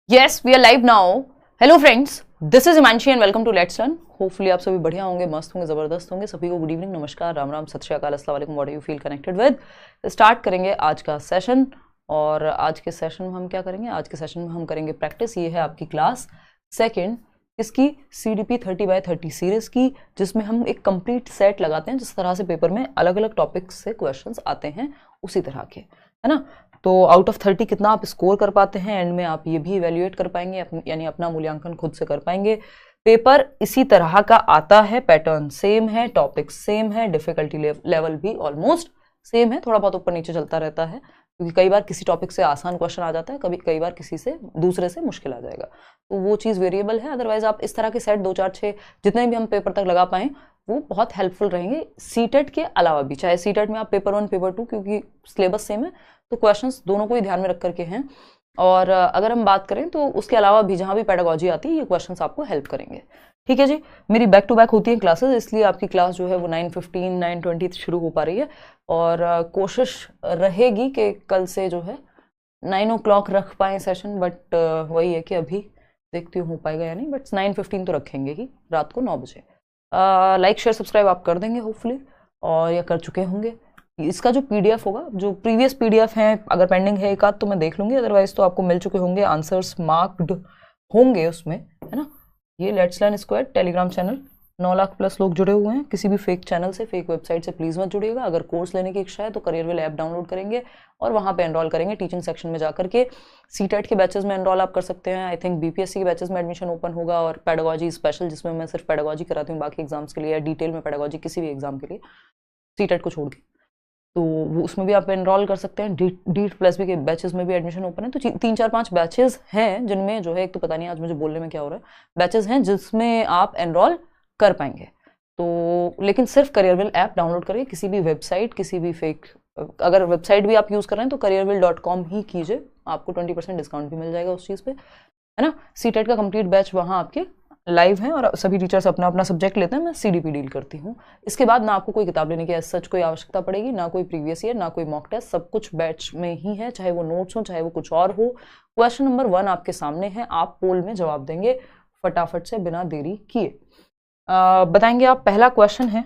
Yes, we are live now. Hello friends, this is Himanshi and welcome to Let's Learn. Hopefully आप सभी बढ़िया होंगे, मस्त होंगे, जबरदस्त होंगे. सभी को गुड इवनिंग, नमस्कार, राम राम, सत श्री अकाल, अस्सलाम वालेकुम. What you feel connected with. Start करेंगे आज का सेशन. और आज के सेशन में हम क्या करेंगे? आज के सेशन में हम करेंगे प्रैक्टिस. ये है आपकी क्लास सेकेंड, इसकी CDP 30/30 सीरीज की, जिसमें हम एक कंप्लीट सेट लगाते हैं. जिस तरह से पेपर में अलग अलग टॉपिक्स से क्वेश्चंस आते हैं उसी तरह के, है ना. तो आउट ऑफ 30 कितना आप स्कोर कर पाते हैं, एंड में आप ये भी इवेल्युएट कर पाएंगे, यानी अपना मूल्यांकन खुद से कर पाएंगे. पेपर इसी तरह का आता है, पैटर्न सेम है, टॉपिक सेम है, डिफिकल्टी लेवल भी ऑलमोस्ट सेम है. थोड़ा बहुत ऊपर नीचे चलता रहता है, क्योंकि कई बार किसी टॉपिक से आसान क्वेश्चन आ जाता है, कई बार किसी से दूसरे से मुश्किल आ जाएगा. तो वो चीज़ वेरिएबल है. अदरवाइज आप इस तरह के सेट 2, 4, 6 जितने भी हम पेपर तक लगा पाएँ वो बहुत हेल्पफुल रहेंगे. सीटेट के अलावा भी, चाहे सीटेट में आप पेपर 1, पेपर 2, क्योंकि सिलेबस सेम है तो क्वेश्चंस दोनों को ही ध्यान में रख करके हैं. और अगर हम बात करें तो उसके अलावा भी जहाँ भी पेडागोजी आती है ये क्वेश्चंस आपको हेल्प करेंगे. ठीक है जी. मेरी बैक टू बैक होती है क्लासेस, इसलिए आपकी क्लास जो है वो 9:15, 9:20 शुरू हो पा रही है. और कोशिश रहेगी कि कल से जो है 9 o'clock रख पाएँ सेशन, बट वही है कि अभी देखती हूँ हो पाएगा या नहीं. बट 9:15 तो रखेंगे ही, रात को 9 बजे. लाइक शेयर सब्सक्राइब आप कर देंगे होपफुली, और या कर चुके होंगे. इसका जो PDF होगा, जो प्रीवियस PDF हैं, अगर पेंडिंग है एक आध तो मैं देख लूँगी, अदरवाइज तो आपको मिल चुके होंगे, आंसर्स मार्क्ड होंगे उसमें, है ना. ये let's learn squad Telegram channel, 9 lakh plus लोग जुड़े हुए हैं. किसी भी फेक चैनल से, फेक वेबसाइट से प्लीज़ मत जुड़िएगा. अगर कोर्स लेने की इच्छा है तो करियरविल ऐप डाउनलोड करेंगे और वहाँ पे एनरोल करेंगे. टीचिंग सेक्शन में जाकर के सीटेट के बैचेस में एनरोल आप कर सकते हैं. आई थिंक BPSC के बैचेस में एडमिशन ओपन होगा, और पेडागोजी स्पेशल, जिसमें मैं सिर्फ पेडागोजी कराती हूँ, बाकी एग्जाम्स के लिए या डिटेल में पेडागोजी किसी भी एग्जाम के लिए, सीटेट को छोड़ के, तो वो उसमें भी आप एनरोल कर सकते हैं. DEET+B के बैचेस में भी एडमिशन ओपन है. तो 3, 4, 5 बैचेस हैं जिनमें जो है, एक तो पता नहीं आज मुझे बोलने में क्या हो रहा है, बैचेस हैं जिसमें आप एनरोल कर पाएंगे. तो लेकिन सिर्फ करियरविल ऐप डाउनलोड करिए. किसी भी वेबसाइट, किसी भी फेक, अगर वेबसाइट भी आप यूज़ कर रहे हैं तो careerville.com ही कीजिए, आपको 20% डिस्काउंट भी मिल जाएगा उस चीज़ पे, है ना. सीटेट का कंप्लीट बैच वहाँ आपके लाइव हैं, और सभी टीचर्स अपना अपना सब्जेक्ट लेते हैं. मैं CDP डील करती हूँ. इसके बाद ना आपको कोई किताब लेने की सच कोई आवश्यकता पड़ेगी, ना कोई प्रीवियस ईयर, ना कोई मॉक टेस्ट. सब कुछ बैच में ही है, चाहे वो नोट्स हो, चाहे वो कुछ और हो. क्वेश्चन नंबर 1 आपके सामने है, आप पोल में जवाब देंगे फटाफट से, बिना देरी किए. बताएंगे आप. पहला क्वेश्चन है,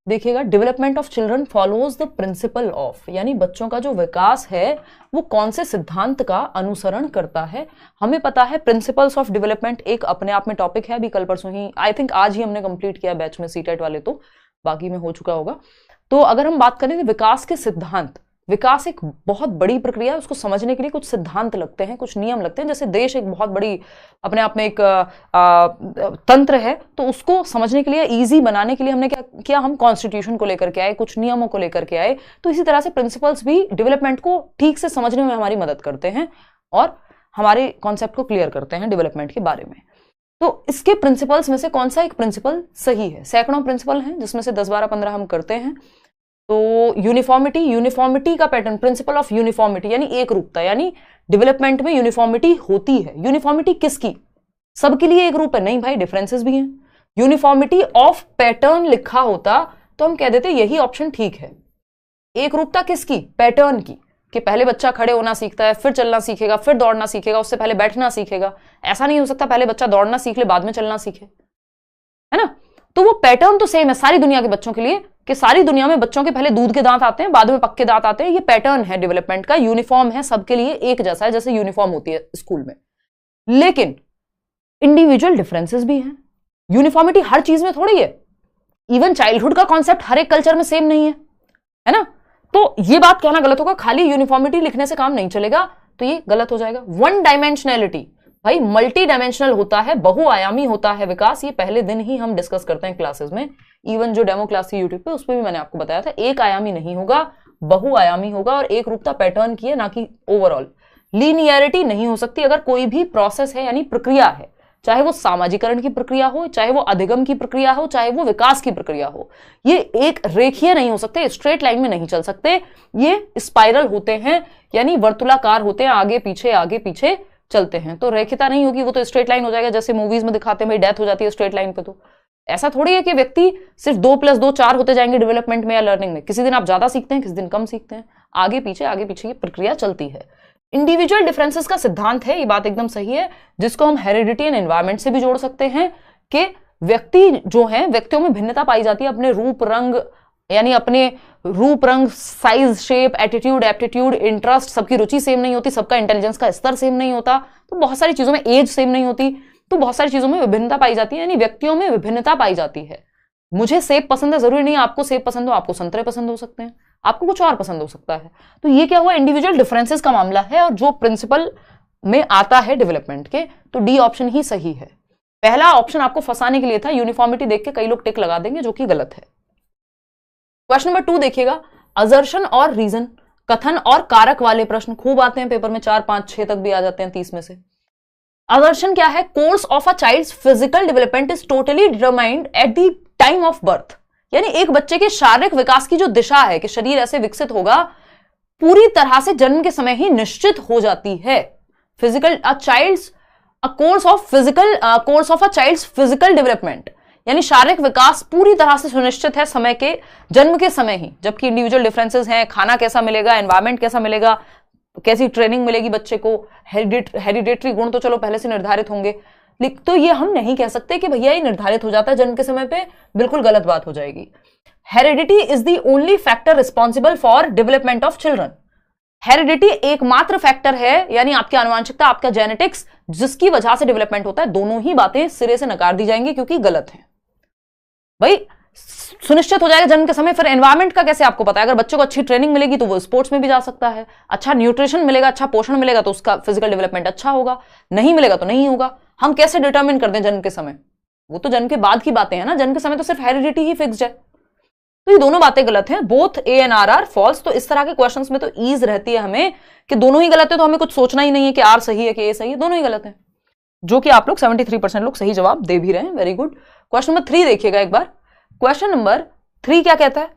देखिएगा, development of children follows the principle of, यानी बच्चों का जो विकास है वो कौन से सिद्धांत का अनुसरण करता है. हमें पता है प्रिंसिपल्स ऑफ डेवलपमेंट एक अपने आप में टॉपिक है. अभी कल परसों ही, आई थिंक आज ही हमने कंप्लीट किया बैच में सीटेट वाले, तो बाकी में हो चुका होगा. तो अगर हम बात करें तो विकास के सिद्धांत, विकास एक बहुत बड़ी प्रक्रिया है. उसको समझने के लिए कुछ सिद्धांत लगते हैं, कुछ नियम लगते हैं. जैसे देश एक बहुत बड़ी अपने आप में एक तंत्र है, तो उसको समझने के लिए, इजी बनाने के लिए हमने क्या किया, हम कॉन्स्टिट्यूशन को लेकर के आए, कुछ नियमों को लेकर के आए. तो इसी तरह से प्रिंसिपल्स भी डेवलपमेंट को ठीक से समझने में हमारी मदद करते हैं और हमारे कॉन्सेप्ट को क्लियर करते हैं डेवलपमेंट के बारे में. तो इसके प्रिंसिपल्स में से कौन सा एक प्रिंसिपल सही है? सैकड़ों प्रिंसिपल हैं, जिसमें से 10, 12, 15 हम करते हैं. तो यूनिफॉर्मिटी का पैटर्न, प्रिंसिपल ऑफ यूनिफॉर्मिटी, यानी एक रूपता, यानी डेवलपमेंट में यूनिफॉर्मिटी होती है. यूनिफॉर्मिटी किसकी? सबके लिए एक रूप है? नहीं भाई, डिफरेंसेस भी हैं. यूनिफॉर्मिटी ऑफ पैटर्न लिखा होता तो हम कह देते यही ऑप्शन ठीक है. एक रूपता किसकी? पैटर्न की, कि पहले बच्चा खड़े होना सीखता है, फिर चलना सीखेगा, फिर दौड़ना सीखेगा, उससे पहले बैठना सीखेगा. ऐसा नहीं हो सकता पहले बच्चा दौड़ना सीख ले बाद में चलना सीखे, है ना. तो वो पैटर्न तो सेम है सारी दुनिया के बच्चों के लिए, कि सारी दुनिया में बच्चों के पहले दूध के दांत आते हैं, बाद में पक्के दांत आते हैं. ये पैटर्न है डेवलपमेंट का, यूनिफॉर्म है, सबके लिए एक जैसा है, जैसे यूनिफॉर्म होती है स्कूल में. लेकिन इंडिविजुअल डिफरेंसेस भी हैं. यूनिफॉर्मिटी हर चीज में थोड़ी है. इवन चाइल्डहुड का कॉन्सेप्ट हर एक कल्चर में सेम नहीं है, है ना. तो ये बात कहना गलत होगा, खाली यूनिफॉर्मिटी लिखने से काम नहीं चलेगा, तो ये गलत हो जाएगा. वन डायमेंशनैलिटी, भाई मल्टी डायमेंशनल होता है, बहुआयामी होता है विकास. ये पहले दिन ही हम डिस्कस करते हैं क्लासेस में. इवन जो डेमो क्लास थी यूट्यूब पे, उस पर भी मैंने आपको बताया था, एक आयामी नहीं होगा, बहुआयामी होगा, और एक रूपता पैटर्न की है, ना कि ओवरऑल. लीनियरिटी नहीं हो सकती. अगर कोई भी प्रोसेस है, यानी प्रक्रिया है, चाहे वो सामाजिकरण की प्रक्रिया हो, चाहे वो अधिगम की प्रक्रिया हो, चाहे वो विकास की प्रक्रिया हो, ये एक रेखीय नहीं हो सकते, स्ट्रेट लाइन में नहीं चल सकते. ये स्पाइरल होते हैं, यानी वर्तुलाकार होते हैं, आगे पीछे चलते हैं. तो रेखिता नहीं होगी, वो तो स्ट्रेट लाइन हो जाएगा. जैसे मूवीज में दिखाते हैं भाई डेथ हो जाती है स्ट्रेट लाइन पे, तो ऐसा थोड़ी है कि व्यक्ति सिर्फ 2+2 4 होते जाएंगे डेवलपमेंट में या लर्निंग में। किसी दिन आप ज्यादा सीखते हैं, किसी दिन कम सीखते हैं, आगे पीछे ये प्रक्रिया चलती है। इंडिविजुअल डिफरेंसेस का सिद्धांत है, ये बात एकदम सही है, जिसको हम हेरिडिटी एंड एनवायरमेंट से भी जोड़ सकते हैं कि व्यक्ति जो है, व्यक्तियों में भिन्नता पाई जाती है अपने रूप रंग, यानी अपने रूप रंग, size, shape, attitude, aptitude, interest, सबकी रुचि सेम नहीं होती, सबका इंटेलिजेंस का स्तर सेम नहीं होता, तो बहुत सारी चीजों में एज सेम नहीं होती, तो बहुत सारी चीजों में विभिन्नता पाई जाती है, यानी व्यक्तियों में विभिन्नता पाई जाती है। मुझे सेब पसंद है, जरूरी नहीं आपको सेब पसंद हो, आपको संतरे पसंद हो सकते हैं, आपको कुछ और पसंद हो सकता है। तो ये क्या हुआ, इंडिविजुअल डिफरेंसेस का मामला है, और जो प्रिंसिपल में आता है डेवलपमेंट के, तो डी ऑप्शन ही सही है। पहला ऑप्शन आपको फंसाने के लिए था, यूनिफॉर्मिटी देख के कई लोग टिक लगा देंगे, जो कि गलत है। क्वेश्चन नंबर 2 देखिएगा, असर्शन और रीजन, कथन और कारक वाले प्रश्न खूब आते हैं पेपर में, 4, 5, 6 तक भी आ जाते हैं 30 में से। असर्शन क्या है, course of a child's physical development is totally determined at the time of birth, यानी एक बच्चे के शारीरिक विकास की जो दिशा है कि शरीर ऐसे विकसित होगा, पूरी तरह से जन्म के समय ही निश्चित हो जाती है। Physical course of a child's physical development, यानी शारीरिक विकास पूरी तरह से सुनिश्चित है समय के, जन्म के समय ही, जबकि इंडिविजुअल डिफरेंसेस हैं, खाना कैसा मिलेगा, एनवायरमेंट कैसा मिलेगा, कैसी ट्रेनिंग मिलेगी बच्चे को, हेरिडेटरी गुण तो चलो पहले से निर्धारित होंगे, तो ये हम नहीं कह सकते कि भैया ये निर्धारित हो जाता है जन्म के समय पे, बिल्कुल गलत बात हो जाएगी। Heredity is the only factor responsible for development of children, heredity एकमात्र फैक्टर है, यानी आपकी आनुवंशिकता, आपका जेनेटिक्स, जिसकी वजह से डेवलपमेंट होता है। दोनों ही बातें सिरे से नकार दी जाएंगी क्योंकि गलत है। भाई सुनिश्चित हो जाएगा जन्म के समय, फिर एनवायरमेंट का कैसे आपको पता है? अगर बच्चों को अच्छी ट्रेनिंग मिलेगी तो वो स्पोर्ट्स में भी जा सकता है, अच्छा न्यूट्रिशन मिलेगा, अच्छा पोषण मिलेगा तो उसका फिजिकल डेवलपमेंट अच्छा होगा, नहीं मिलेगा तो नहीं होगा। हम कैसे डिटरमिन कर दें जन्म के समय? वो तो जन्म के बाद की बातें हैं ना, जन्म के समय तो सिर्फ हेरिडिटी ही फिक्स्ड है। तो ये दोनों बातें गलत हैं, both A and R are false. तो इस तरह के क्वेश्चंस में तो ईज रहती है हमें कि दोनों ही गलत है, तो हमें कुछ सोचना ही नहीं है कि आर सही है कि ए सही है, दोनों ही गलत है, जो कि आप लोग 73% लोग सही जवाब दे भी रहे हैं। Very good. क्वेश्चन नंबर 3 देखिएगा एक बार। क्वेश्चन नंबर 3 क्या कहता है?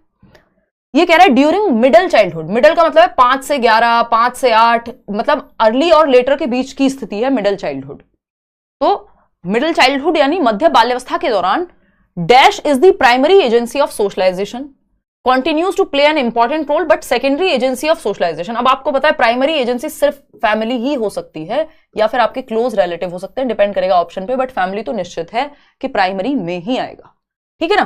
ये कह रहा है ड्यूरिंग मिडल चाइल्डहुड, मिडल का मतलब है 5 से 11, 5 से 8, मतलब अर्ली और लेटर के बीच की स्थिति है मिडल चाइल्डहुड। तो मिडल चाइल्डहुड यानी मध्य बाल्यावस्था के दौरान dash is the primary agency of socialisation, continues to play an important role but secondary agency of socialization। अब आपको पता है प्राइमरी एजेंसी सिर्फ फैमिली ही हो सकती है या फिर आपके क्लोज रिलेटिव हो सकते हैं, डिपेंड करेगा ऑप्शन पे, बट फैमिली तो निश्चित है कि प्राइमरी में ही आएगा, ठीक है ना।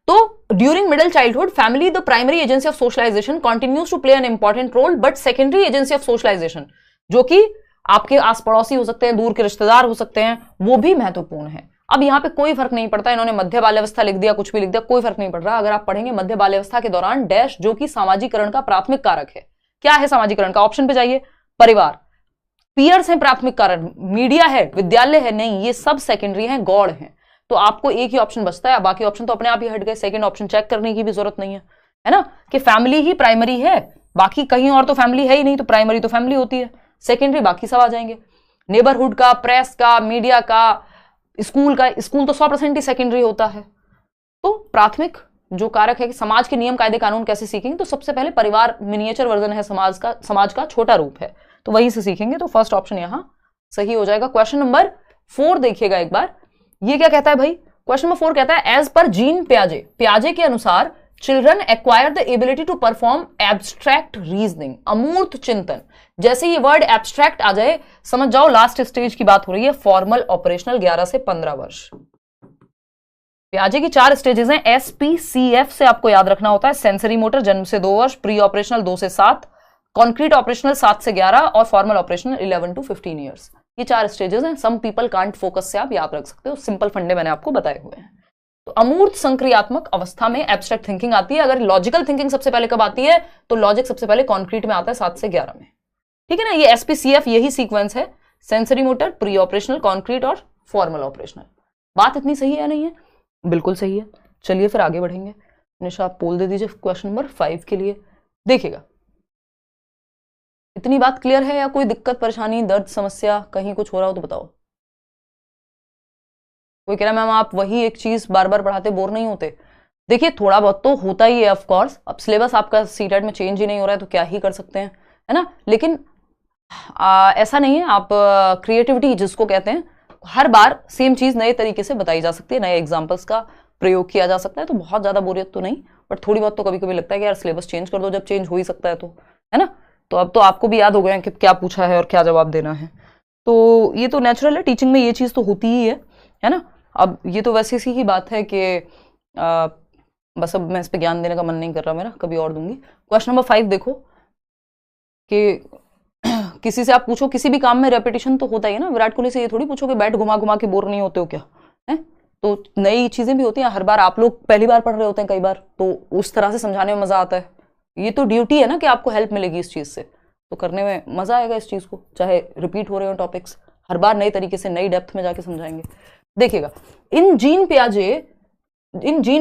तो during middle childhood family the primary agency of socialisation continues to play an important role but secondary agency of socialisation, जो कि आपके आस पड़ोसी हो सकते हैं, दूर के रिश्तेदार हो सकते हैं, वो भी महत्वपूर्ण है। अब यहां पे कोई फर्क नहीं पड़ता, इन्होंने मध्य बाल्यावस्था लिख दिया, कुछ भी लिख दिया, कोई फर्क नहीं पड़ रहा। अगर आप पढ़ेंगे मध्य बाल्यावस्था के दौरान डैश, जो कि सामाजिकरण का प्राथमिक कारक है। क्या है सामाजिकरण का? ऑप्शन पे जाइए। परिवार, पीयर्स है प्राथमिक कारण, मीडिया है, विद्यालय है, नहीं, ये सब सेकेंडरी है, गॉड है। तो आपको एक ही ऑप्शन बचता है, बाकी ऑप्शन तो अपने आप ही हट गए, सेकंड ऑप्शन चेक करने की भी जरूरत नहीं है ना, कि फैमिली ही प्राइमरी है, बाकी कहीं और तो फैमिली है ही नहीं, तो प्राइमरी तो फैमिली होती है, सेकेंडरी बाकी सब आ जाएंगे, नेबरहुड का, प्रेस का, मीडिया का, स्कूल का। स्कूल तो 100% ही सेकेंडरी होता है। तो प्राथमिक जो कारक है कि समाज के नियम कायदे कानून कैसे सीखेंगे, तो सबसे पहले परिवार मिनिएचर वर्जन है समाज का छोटा रूप है, तो वहीं से सीखेंगे। तो फर्स्ट ऑप्शन यहां सही हो जाएगा। क्वेश्चन नंबर 4 देखिएगा एक बार। ये क्या कहता है भाई? क्वेश्चन नंबर 4 कहता है एज पर जीन पियाजे के अनुसार children acquire the ability to perform abstract reasoning, अमूर्त चिंतन। जैसे ये वर्ड एब्स्ट्रैक्ट आ जाए समझ जाओ लास्ट स्टेज की बात हो रही है, फॉर्मल ऑपरेशनल 11 से 15 वर्ष। पियाजे की 4 स्टेजेस हैं, SPCF से आपको याद रखना होता है। सेंसरी मोटर जन्म से 2 वर्ष, प्री ऑपरेशनल 2 से 7, कॉन्क्रीट ऑपरेशनल 7 से 11 और फॉर्मल ऑपरेशनल 11 to 15 ईयर्स। ये 4 स्टेजेस हैं। सम पीपल कांट फोकस से आप याद रख सकते हो, सिंपल फंडे मैंने आपको बताए हुए हैं। तो अमूर्त संक्रियात्मक अवस्था में एब्स्ट्रैक्ट थिंकिंग आती है। अगर लॉजिकल थिंकिंग सबसे पहले कब आती है, तो लॉजिक सबसे पहले कॉन्क्रीट में आता है 7 से 11 में, ठीक है ना। ये SPCF यही सीक्वेंस है, sensory motor, pre operational, concrete और फॉर्मल ऑपरेशनल। बात इतनी सही है या नहीं है? बिल्कुल सही है। चलिए फिर आगे बढ़ेंगे। निशा आप पोल दे दीजिए क्वेश्चन नंबर 5 के लिए। देखिएगा इतनी बात क्लियर है या कोई दिक्कत परेशानी, दर्द, समस्या, कहीं कुछ हो रहा हो तो बताओ। कोई कह रहा मैम आप वही एक चीज बार बार पढ़ाते बोर नहीं होते? देखिए थोड़ा बहुत तो होता ही है ऑफ कोर्स, अब सिलेबस आपका सीटेट में चेंज ही नहीं हो रहा है तो क्या ही कर सकते हैं, है ना। लेकिन ऐसा नहीं है, आप क्रिएटिविटी जिसको कहते हैं, हर बार सेम चीज नए तरीके से बताई जा सकती है, नए एग्जाम्पल्स का प्रयोग किया जा सकता है, तो बहुत ज्यादा बोरियत तो नहीं, बट थोड़ी बहुत तो कभी कभी लगता है कि यार सिलेबस चेंज कर दो, जब चेंज हो ही सकता है तो, है ना। तो अब तो आपको भी याद हो गया कि क्या पूछा है और क्या जवाब देना है, तो ये तो नेचुरल है, टीचिंग में ये चीज तो होती ही है ना। अब ये तो वैसे सी ही बात है कि बस अब मैं इस पर ज्ञान देने का मन नहीं कर रहा मेरा, कभी और दूंगी। क्वेश्चन नंबर 5 देखो कि किसी से आप पूछो किसी भी काम में रेपिटेशन तो होता ही है ना। विराट कोहली से ये थोड़ी पूछो कि बैट घुमा घुमा के बोर नहीं होते हो क्या, है। तो नई चीजें भी होती हैं, हर बार आप लोग पहली बार पढ़ रहे होते हैं कई बार, तो उस तरह से समझाने में मजा आता है। ये तो ड्यूटी है ना कि आपको हेल्प मिलेगी इस चीज से, तो करने में मजा आएगा इस चीज को, चाहे रिपीट हो रहे हो टॉपिक्स, हर बार नए तरीके से नई डेप्थ में जाके समझाएंगे। देखिएगा, इन gene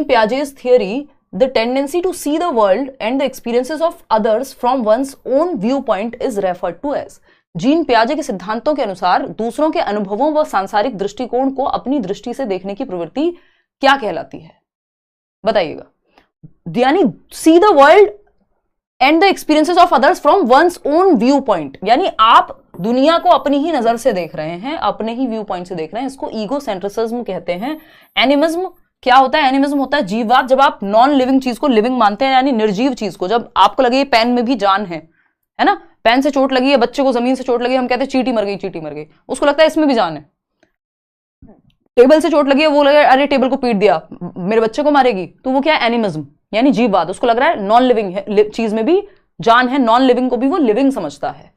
पियाजे's theory, the tendency to see the world and the experiences of others from one's own viewpoint is referred to as। Jean पियाजे के सिद्धांतों के अनुसार दूसरों के अनुभवों व सांसारिक दृष्टिकोण को अपनी दृष्टि से देखने की प्रवृत्ति क्या कहलाती है, बताइएगा। यानी see the world and the experiences of others from one's own view point, यानी आप दुनिया को अपनी ही नजर से देख रहे हैं, अपने ही व्यू पॉइंट से देख रहे हैं। इसको ईगोसेंट्रिसिज्म कहते हैं। एनिमिज्म क्या होता है? एनिमिज्म होता है जीववाद, जब आप नॉन लिविंग चीज को लिविंग मानते हैं, यानी निर्जीव चीज को। जब आपको लगे पेन में भी जान है ना, पेन से चोट लगी है, बच्चे को जमीन से चोट लगी, हम कहते हैं चींटी मर गई, चींटी मर गई, उसको लगता है इसमें भी जान है। टेबल से चोट लगी है, वो लगे अरे टेबल को पीट दिया, मेरे बच्चे को मारेगी, तो वो क्या है? एनिमिज्म, यानी जीववाद। उसको लग रहा है नॉन लिविंग चीज में भी जान है, नॉन लिविंग को भी वो लिविंग समझता है।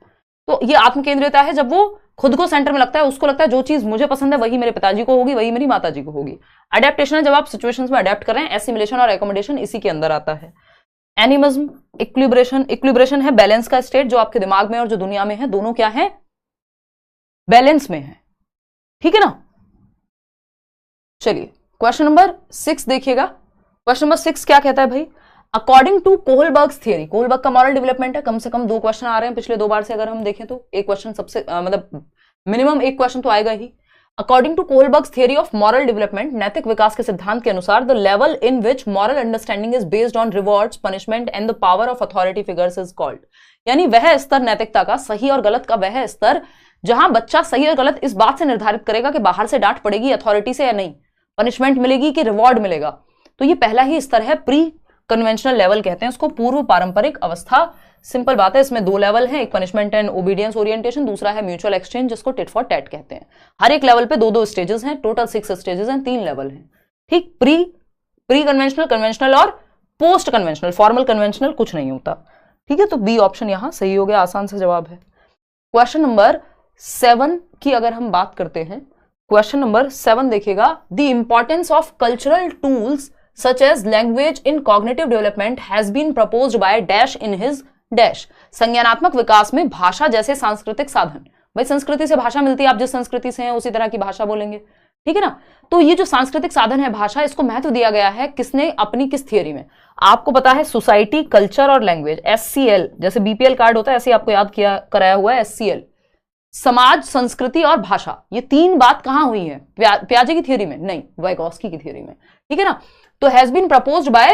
तो ये आत्मकेंद्रियता है, जब वो खुद को सेंटर में लगता है, उसको लगता है जो चीज मुझे पसंद है वही मेरे पिताजी को होगी, वही मेरी माताजी को होगी। अडेप्टेशन है, जब आप सिचुएशंस में अडेप्ट कर रहे हैं। एसिमिलेशन और एकोमोडेशन इसी के अंदर आता है। एनिमिज्म, इक्विलिब्रेशन है बैलेंस का स्टेट, जो आपके दिमाग में और जो दुनिया में है, दोनों क्या है? बैलेंस में है, ठीक है ना। चलिए क्वेश्चन नंबर 6 देखिएगा। क्वेश्चन नंबर 6 क्या कहता है भाई? According to Kohlberg's theory, Kohlberg का मॉरल डेवलपमेंट है, कम से कम 2 क्वेश्चन आ रहे हैं पिछले 2 बार से, अगर हम देखें तो एक क्वेश्चन सबसे मतलब मिनिमम एक क्वेश्चन तो आएगा ही। According to Kohlberg's theory of moral development, नैतिक विकास के सिद्धांत के अनुसार, the level in which moral understanding is based on rewards, punishment and the power of authority figures is called. यानी वह स्तर नैतिकता का, सही और गलत का वह स्तर, जहां बच्चा सही और गलत इस बात से निर्धारित करेगा कि बाहर से डांट पड़ेगी अथॉरिटी से या नहीं, पनिशमेंट मिलेगी कि रिवॉर्ड मिलेगा। तो ये पहला ही स्तर है, प्री कन्वेंशनल लेवल कहते हैं उसको, पूर्व पारंपरिक अवस्था। सिंपल बात है, इसमें 2 लेवल हैं, एक पनिशमेंट एंड ओबीडियंस ओरिएंटेशन, दूसरा है म्यूचुअल एक्सचेंज, जिसको टिट फॉर टैट कहते हैं। हर एक लेवल पे 2-2 स्टेजेस हैं, टोटल 6 स्टेजेस हैं, 3 लेवल हैं, ठीक। प्री कन्वेंशनल, कन्वेंशनल और पोस्ट कन्वेंशनल। फॉर्मल कन्वेंशनल कुछ नहीं होता, ठीक है। तो बी ऑप्शन यहां सही हो गया, आसान सा जवाब है। क्वेश्चन नंबर 7 की अगर हम बात करते हैं, क्वेश्चन नंबर 7 देखिएगा। The importance of cultural tools such as language in cognitive development has been proposed by dash in his dash। संज्ञानात्मक विकास में भाषा जैसे सांस्कृतिक साधन, भाई संस्कृति से भाषा मिलती है, आप जिस संस्कृति से हैं उसी तरह की भाषा बोलेंगे, ठीक है ना। तो ये जो सांस्कृतिक साधन है भाषा, इसको महत्व दिया गया है किसने? अपनी किस थियरी में? आपको पता है सोसाइटी, कल्चर और लैंग्वेज, SCL, जैसे BPL कार्ड होता है ऐसे आपको याद किया कराया हुआ है SCL, समाज, संस्कृति और भाषा। ये 3 बात कहां हुई है? पियाजे की थियरी में नहीं, वाइगॉस्की की थियरी में, ठीक है ना। तो हैज बीन प्रपोज्ड बाय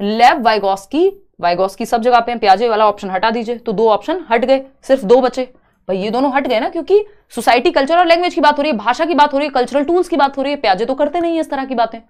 लेव वाइगॉस्की। वाइगॉस्की सब जगह पे, पियाजे वाला ऑप्शन हटा दीजिए, तो 2 ऑप्शन हट गए, सिर्फ 2 बचे भाई। ये दोनों हट गए ना, क्योंकि सोसाइटी, कल्चर और लैंग्वेज की बात हो रही है, भाषा की बात हो रही है, कल्चरल टूल्स की बात हो रही है। पियाजे तो करते नहीं है इस तरह की बातें।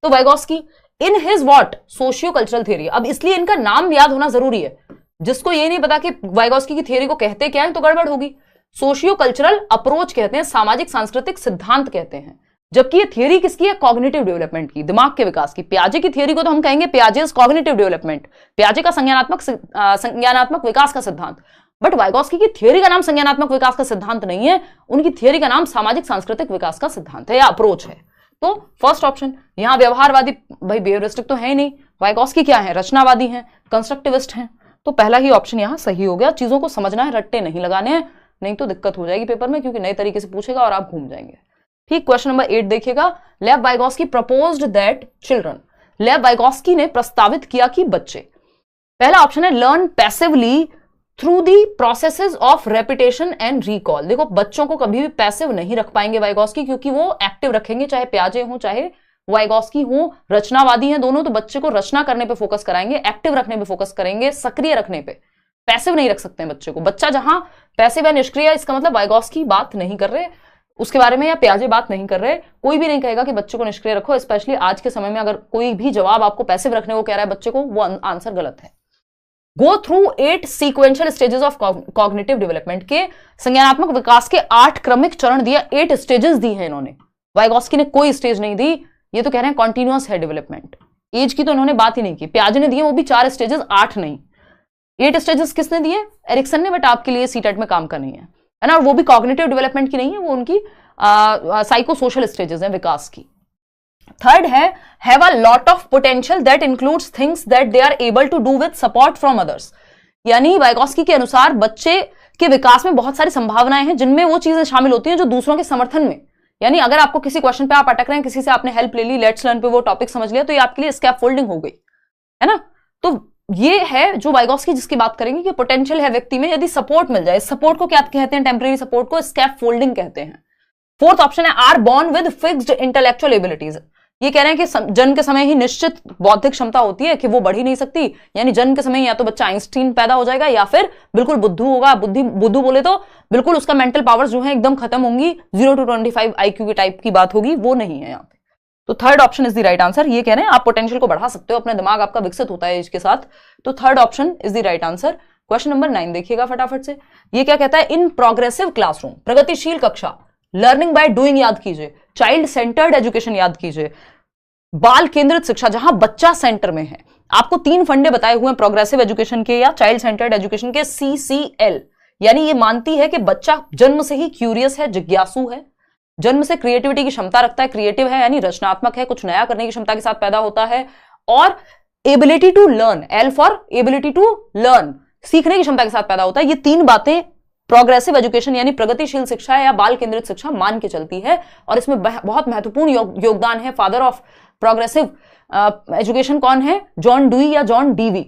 तो Vygotsky in his what? Socio cultural theory. अब इसलिए इनका नाम याद होना जरूरी है, जिसको ये नहीं पता कि वाइगॉस्की की थियरी को कहते क्या है तो गड़बड़ होगी। सोशियो कल्चरल अप्रोच कहते हैं, सामाजिक सांस्कृतिक सिद्धांत कहते हैं, जबकि ये थियरी किसकी है? कॉग्निटिव डेवलपमेंट की, दिमाग के विकास की। पियाजे की थियरी को तो हम कहेंगे पियाजेस कॉग्निटिव डेवलपमेंट, पियाजे का संज्ञानात्मक विकास का सिद्धांत। बट वाइगॉस्की की थियरी का नाम संज्ञानात्मक विकास का सिद्धांत नहीं है, उनकी थियरी का नाम सामाजिक सांस्कृतिक विकास का सिद्धांत है या अप्रोच है। तो फर्स्ट ऑप्शन यहां व्यवहारवादी, भाई बिहेवियरिस्टिक तो है ही नहीं। वाइगॉस्की क्या है? रचनावादी हैं, कंस्ट्रक्टिविस्ट हैं। तो पहला ही ऑप्शन यहां सही हो गया। चीजों को समझना है, रट्टे नहीं लगाने हैं, नहीं तो दिक्कत हो जाएगी पेपर में, क्योंकि नए तरीके से पूछेगा और आप घूम जाएंगे, ठीक। क्वेश्चन नंबर 8 देखिएगा। लेव वाइगॉस्की प्रपोज्ड दैट चिल्ड्रन, लेव वाइगॉस्की ने प्रस्तावित किया कि बच्चे, पहला ऑप्शन है learn passively through the processes of repetition and recall. देखो बच्चों को कभी भी पैसिव नहीं रख पाएंगे वाइगॉस्की, क्योंकि वो एक्टिव रखेंगे, चाहे पियाजे हो चाहे वाइगॉस्की हो, रचनावादी हैं दोनों, तो बच्चे को रचना करने पे फोकस कराएंगे, एक्टिव रखने पे फोकस करेंगे, सक्रिय रखने पे। पैसिव नहीं रख सकते हैं बच्चे को। बच्चा जहां पैसिव है, निष्क्रिय, इसका मतलब वाइगॉस्की बात नहीं कर रहे। उसके बारे में या प्याजे बात नहीं कर रहे। कोई भी नहीं कहेगा कि बच्चे को निष्क्रिय रखो, स्पेशली आज के समय में अगर कोई भी जवाब आपको पैसिव रखने को कह रहा है बच्चे को, वो आंसर गलत है। Go through 8 sequential stages of cognitive development, के संज्ञानात्मक विकास के 8 क्रमिक चरण दिया, 8 स्टेजेस दी है इन्होंने। वाइगोस्की ने कोई स्टेज नहीं दी, ये तो कह रहे हैं कॉन्टिन्यूअस है डेवलपमेंट। एज की तो इन्होंने बात ही नहीं की। प्याजे ने दिए वो भी 4 स्टेजेस, 8 नहीं। 8 स्टेजेस किसने दिए? एरिक्सन ने, बट आपके लिए सीटेट में काम का नहीं है ना। वो भी कॉग्निटिव डेवलपमेंट की नहीं है, वो उनकी साइको सोशल स्टेजेस हैं विकास की। थर्ड है have a lot of potential that includes things that they are able to do with support from others. यानी वाइगोस्की के अनुसार बच्चे के विकास में बहुत सारी संभावनाएं हैं जिनमें वो चीजें शामिल होती हैं जो दूसरों के समर्थन में, यानी अगर आपको किसी क्वेश्चन पे आप अटक रहे हैं, किसी से आपने हेल्प ले ली, लेट्स लर्न पे वो टॉपिक समझ लिया, तो ये आपके लिए स्कैफोल्डिंग हो गई, है ना। तो ये है जो वाइगोस्की जिसकी बात करेंगे कि पोटेंशियल है व्यक्ति में, यदि सपोर्ट मिल जाए। सपोर्ट को क्या कहते हैं? टेम्परेरी सपोर्ट को स्कैफोल्डिंग कहते हैं। फोर्थ ऑप्शन है are born with fixed intellectual abilities. ये कह रहे हैं कि जन्म के समय ही निश्चित बौद्धिक क्षमता होती है कि वो बढ़ ही नहीं सकती, यानी जन्म के समय या तो बच्चा आइंस्टीन पैदा हो जाएगा या फिर बिल्कुल बुद्धू होगा। बुद्धू बोले तो बिल्कुल उसका मेंटल पावर्स जो है एकदम खत्म होंगी, 0 to 25 IQ के टाइप की बात होगी, वो नहीं है यहाँ पे। तो third option is the right answer. ये कह रहे हैं आप पोटेंशियल को बढ़ा सकते हो, अपना दिमाग आपका विकसित होता है एज के साथ, तो third option is the right answer. Question number 9 देखिएगा फटाफट से। ये क्या कहता है? इन प्रोग्रेसिव क्लासरूम, प्रगतिशील कक्षा, लर्निंग बाय डूइंग याद कीजिए, चाइल्ड सेंटर्ड एजुकेशन याद कीजिए, बाल केंद्रित शिक्षा जहां बच्चा सेंटर में है। आपको 3 फंडे बताए हुए हैं प्रोग्रेसिव एजुकेशन के या चाइल्ड सेंटर्ड एजुकेशन के, CCL, यानी ये मानती है कि बच्चा जन्म से ही क्यूरियस है, जिज्ञासु है, जन्म से क्रिएटिविटी की क्षमता रखता है, क्रिएटिव है यानी रचनात्मक है, कुछ नया करने की क्षमता के साथ पैदा होता है, और ability to learn, L for ability to learn, सीखने की क्षमता के साथ पैदा होता है। ये 3 बातें प्रोग्रेसिव एजुकेशन यानी प्रगतिशील शिक्षा या बाल केंद्रित शिक्षा मान के चलती है, और इसमें बहुत महत्वपूर्ण योगदान है। फादर ऑफ प्रोग्रेसिव एजुकेशन कौन है? जॉन डुई या जॉन डीवी,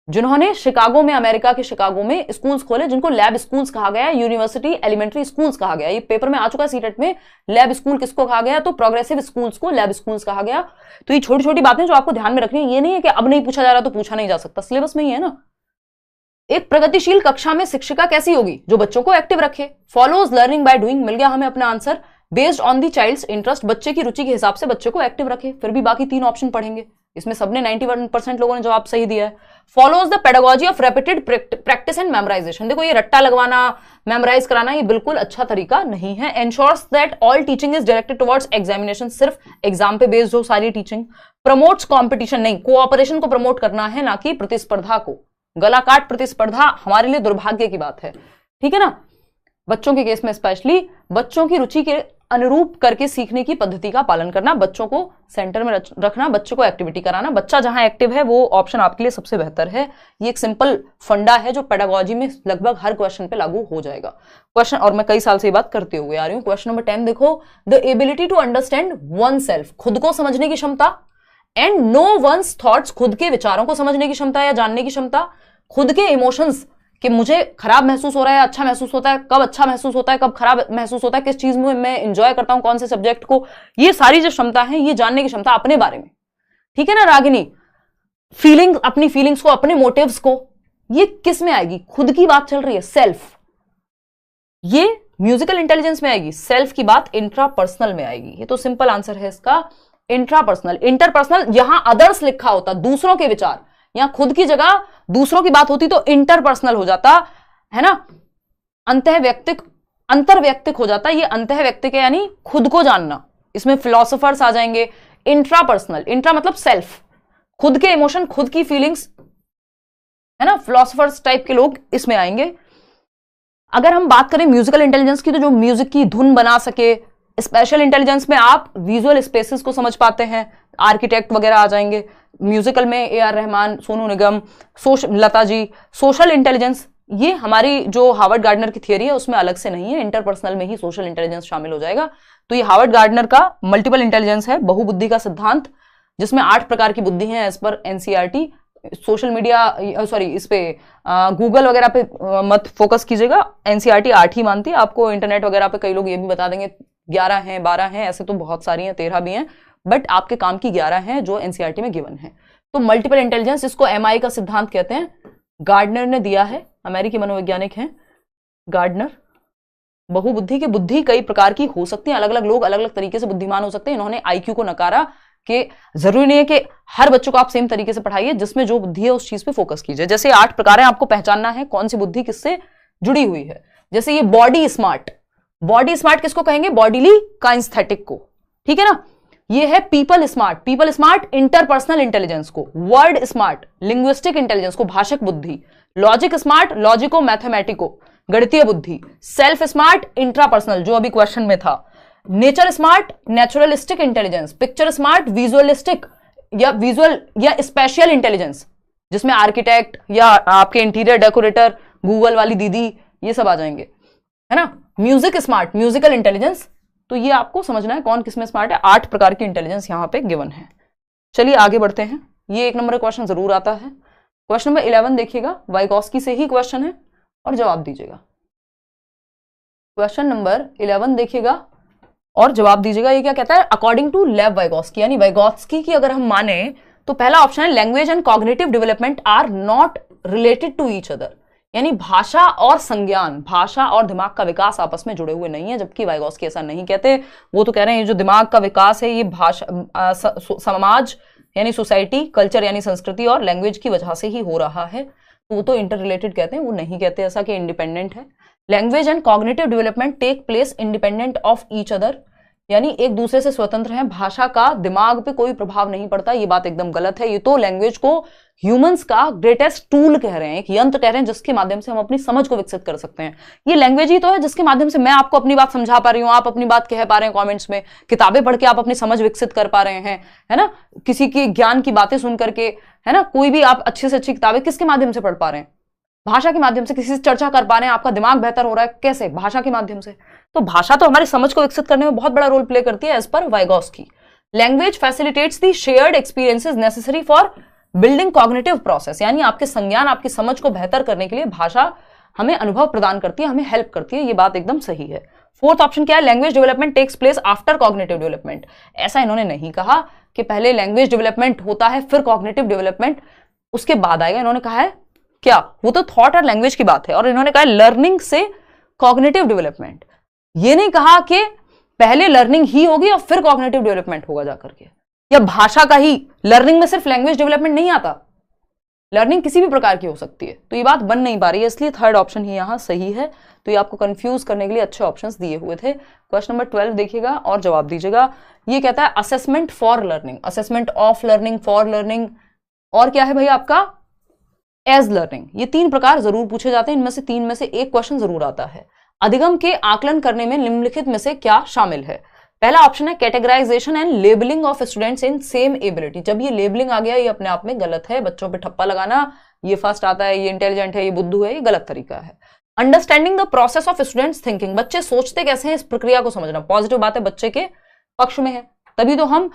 जिन्होंने शिकागो में, अमेरिका के शिकागो में स्कूल्स खोले जिनको लैब स्कूल्स कहा गया, यूनिवर्सिटी एलिमेंट्री स्कूल्स कहा गया। ये पेपर में आ चुका है सीटेट में। लैब स्कूल किसको कहा गया? तो प्रोग्रेसिव स्कूल्स को लैब स्कूल्स कहा गया। तो ये छोटी छोटी बातें जो आपको ध्यान में रखनी है, ये नहीं है कि अब नहीं पूछा जा रहा तो पूछा नहीं जा सकता, सिलेबस में ही है ना। एक प्रगतिशील कक्षा में शिक्षिका कैसी होगी? जो बच्चों को एक्टिव रखे। फॉलोज लर्निंग बाय डूइंग, मिल गया हमें अपना answer. Based on the child's interest, बच्चे की रुचि के हिसाब से बच्चे को एक्टिव रखे। फिर भी बाकी 3 ऑप्शन पढ़ेंगे, इसमें सबने 91% लोगों ने जवाब सही दिया है। Follows the pedagogy of repeated practice and memorisation, देखो ये रट्टा लगवाना, मेमोराइज कराना, ये बिल्कुल अच्छा तरीका नहीं है। Ensures that all teaching is directed towards examination, सिर्फ एग्जाम पे बेस्ड हो सारी टीचिंग। प्रमोट्स कॉम्पिटिशन, नहीं, कोऑपरेशन को प्रमोट करना है, ना कि प्रतिस्पर्धा को। गला काट प्रतिस्पर्धा हमारे लिए दुर्भाग्य की बात है, ठीक है ना। बच्चों के केस में स्पेशली बच्चों की रुचि के अनुरूप करके सीखने की पद्धति का पालन करना, बच्चों को सेंटर में रखना, बच्चों को एक्टिविटी कराना। बच्चा जहां एक्टिव है वो ऑप्शन आपके लिए सबसे बेहतर है। ये एक सिंपल फंडा है जो पेडागोजी में लगभग हर क्वेश्चन पे लागू हो जाएगा। क्वेश्चन, और मैं कई साल से ये बात करते हुए आ रही हूं। क्वेश्चन नंबर 10 देखो, the ability to understand oneself, खुद को समझने की क्षमता, एंड नो वंस थॉट्स, खुद के विचारों को समझने की क्षमता या जानने की क्षमता, खुद के इमोशंस कि मुझे खराब महसूस हो रहा है, अच्छा महसूस होता है, कब अच्छा महसूस होता है, कब खराब महसूस होता है, किस चीज में मैं एंजॉय करता हूं, कौन से सब्जेक्ट को, ये सारी जो क्षमता है, ये जानने की क्षमता अपने बारे में, ठीक है ना रागिनी। फीलिंग, अपनी फीलिंग्स को, अपने मोटिव्स को, ये किस में आएगी? खुद की बात चल रही है, सेल्फ। ये म्यूजिकल इंटेलिजेंस में आएगी, सेल्फ की बात इंट्रापर्सनल में आएगी। ये तो सिंपल आंसर है इसका, इंट्रापर्सनल। इंटरपर्सनल यहां अदर्स लिखा होता, दूसरों के विचार, यहां खुद की जगह दूसरों की बात होती तो इंटरपर्सनल हो जाता, है ना, अंतर्वैयक्तिक हो जाता। ये अंतःवैयक्तिक है यानी खुद को जानना, इसमें फिलोसोफर्स आ जाएंगे। इंट्रापर्सनल, इंट्रा मतलब सेल्फ, खुद के इमोशन, खुद की फीलिंग्स, है ना, फिलोसोफर्स टाइप के लोग इसमें आएंगे। अगर हम बात करें म्यूजिकल इंटेलिजेंस की, तो जो म्यूजिक की धुन बना सके। स्पेशल इंटेलिजेंस में आप विजुअल स्पेसेस को समझ पाते हैं, आर्किटेक्ट वगैरह आ जाएंगे। म्यूजिकल में AR Rahman, Sonu Nigam, Lata ji. Social intelligence, ये हमारी जो हार्वर्ड गार्डनर की थियरी है उसमें अलग से नहीं है, इंटरपर्सनल में ही सोशल इंटेलिजेंस शामिल हो जाएगा। तो ये हार्वर्ड गार्डनर का मल्टीपल इंटेलिजेंस है, बहुबुद्धि का सिद्धांत, जिसमें 8 प्रकार की बुद्धि है एज पर NCERT। सोशल मीडिया, सॉरी, इस पे गूगल वगैरह पे मत फोकस कीजिएगा, NCERT 8 ही मानती है। आपको इंटरनेट वगैरह पे कई लोग ये भी बता देंगे 11 हैं, 12 हैं, ऐसे तो बहुत सारी हैं, 13 भी हैं, बट आपके काम की 11 हैं जो NCERT में गिवन है। तो मल्टीपल इंटेलिजेंस, इसको MI का सिद्धांत कहते हैं, गार्डनर ने दिया है, अमेरिकी मनोवैज्ञानिक हैं गार्डनर। बहुबुद्धि की बुद्धि कई प्रकार की हो सकती है, अलग अलग लोग अलग अलग तरीके से बुद्धिमान हो सकते हैं। इन्होंने आईक्यू को नकारा कि जरूरी नहीं है कि हर बच्चों को आप सेम तरीके से पढ़ाइए, जिसमें जो बुद्धि है उस चीज पे फोकस कीजिए। जैसे 8 प्रकार है, आपको पहचानना है कौन सी बुद्धि किससे जुड़ी हुई है। जैसे ये बॉडी स्मार्ट, बॉडी स्मार्ट किसको कहेंगे? बॉडीली काइंस्थेटिक को, ठीक है ना। ये है people smart, people smart interpersonal intelligence को। वर्ड स्मार्ट लिंग्विस्टिक इंटेलिजेंस को, भाषक बुद्धि। लॉजिक स्मार्ट लॉजिको मैथमेटिको, गणितीय बुद्धि। सेल्फ स्मार्ट इंट्रापर्सनल, जो अभी क्वेश्चन में था। Nature smart naturalistic intelligence. Picture smart visualistic या विजुअल या स्पेशियल इंटेलिजेंस, जिसमें आर्किटेक्ट या आपके इंटीरियर डेकोरेटर, गूगल वाली दीदी, ये सब आ जाएंगे, है ना। Music smart musical intelligence. तो ये आपको समझना है कौन किसमें स्मार्ट है। 8 प्रकार की इंटेलिजेंस यहां पे गिवन है। चलिए आगे बढ़ते हैं। ये 1 नंबर का क्वेश्चन जरूर आता है। क्वेश्चन नंबर 11 देखिएगा, वाइगॉस्की से ही क्वेश्चन है और जवाब दीजिएगा। क्वेश्चन नंबर 11 देखिएगा और जवाब दीजिएगा। ये क्या कहता है? अकॉर्डिंग टू लेव वाइगॉस्की, यानी वाइगॉस्की की अगर हम माने तो पहला ऑप्शन है language and cognitive development are not related to each other, यानी भाषा और संज्ञान, भाषा और दिमाग का विकास आपस में जुड़े हुए नहीं है, जबकि वाइगॉस्की ऐसा नहीं कहते। वो तो कह रहे हैं ये जो दिमाग का विकास है ये भाषा समाज यानी सोसाइटी, कल्चर यानी संस्कृति और लैंग्वेज की वजह से ही हो रहा है। वो तो इंटर रिलेटेड कहते हैं, वो नहीं कहते ऐसा कि इंडिपेंडेंट है। Language and cognitive development take place independent of each other, यानी एक दूसरे से स्वतंत्र हैं। भाषा का दिमाग पे कोई प्रभाव नहीं पड़ता, ये बात एकदम गलत है। ये तो लैंग्वेज को ह्यूमंस का ग्रेटेस्ट टूल कह रहे हैं, एक यंत्र कह रहे हैं जिसके माध्यम से हम अपनी समझ को विकसित कर सकते हैं। ये लैंग्वेज ही तो है जिसके माध्यम से मैं आपको अपनी बात समझा पा रही हूँ, आप अपनी बात कह पा रहे हैं कमेंट्स में, किताबें पढ़ के आप अपनी समझ विकसित कर पा रहे हैं, है ना। किसी की ज्ञान की बातें सुन करके, है ना, कोई भी आप अच्छी से अच्छी किताबें किसके माध्यम से पढ़ पा रहे हैं? भाषा के माध्यम से। किसी से चर्चा कर पा रहे हैं, आपका दिमाग बेहतर हो रहा है, कैसे? भाषा के माध्यम से। तो भाषा तो हमारी समझ को विकसित करने में बहुत बड़ा रोल प्ले करती है as per Vygotsky. Language facilitates the shared experiences necessary for building cognitive process, यानी आपके संज्ञान, आपकी समझ को बेहतर करने के लिए भाषा हमें अनुभव प्रदान करती है, हमें हेल्प करती है। ये बात एकदम सही है। 4th ऑप्शन क्या है? Language development takes place after cognitive development. ऐसा इन्होंने नहीं कहा कि पहले लैंग्वेज डेवलपमेंट होता है फिर कॉग्निटिव डेवलपमेंट उसके बाद आएगा। इन्होंने कहा है क्या? वो तो थॉट और लैंग्वेज की बात है, और इन्होंने कहा लर्निंग से कॉग्निटिव डेवलपमेंट। ये नहीं कहा कि पहले लर्निंग ही होगी और फिर कॉग्निटिव डेवलपमेंट होगा जाकर के, या भाषा का ही लर्निंग में सिर्फ लैंग्वेज डेवलपमेंट नहीं आता, लर्निंग किसी भी प्रकार की हो सकती है। तो ये बात बन नहीं पा रही है, इसलिए 3rd ऑप्शन ही यहां सही है। तो ये आपको कंफ्यूज करने के लिए अच्छे ऑप्शंस दिए हुए थे। क्वेश्चन नंबर 12 देखिएगा और जवाब दीजिएगा। ये कहता है assessment for learning, assessment of learning, for learning, और क्या है भाई आपका? As learning. ये 3 प्रकार जरूर पूछे जाते हैं, इनमें से 3 में से एक क्वेश्चन जरूर आता है। अधिगम के आकलन करने में निम्नलिखित में से क्या शामिल है? पहला ऑप्शन है categorisation and labelling of students in same ability. जब ये लेबलिंग आ गया, ये अपने आप में गलत है। बच्चों पे ठप्पा लगाना, ये फास्ट आता है, ये इंटेलिजेंट है, ये बुद्धू है, ये गलत तरीका है। Understanding the process of students thinking, बच्चे सोचते कैसे हैं, इस प्रक्रिया को समझना। पॉजिटिव बात है, बच्चे के पक्ष में है, तभी तो हम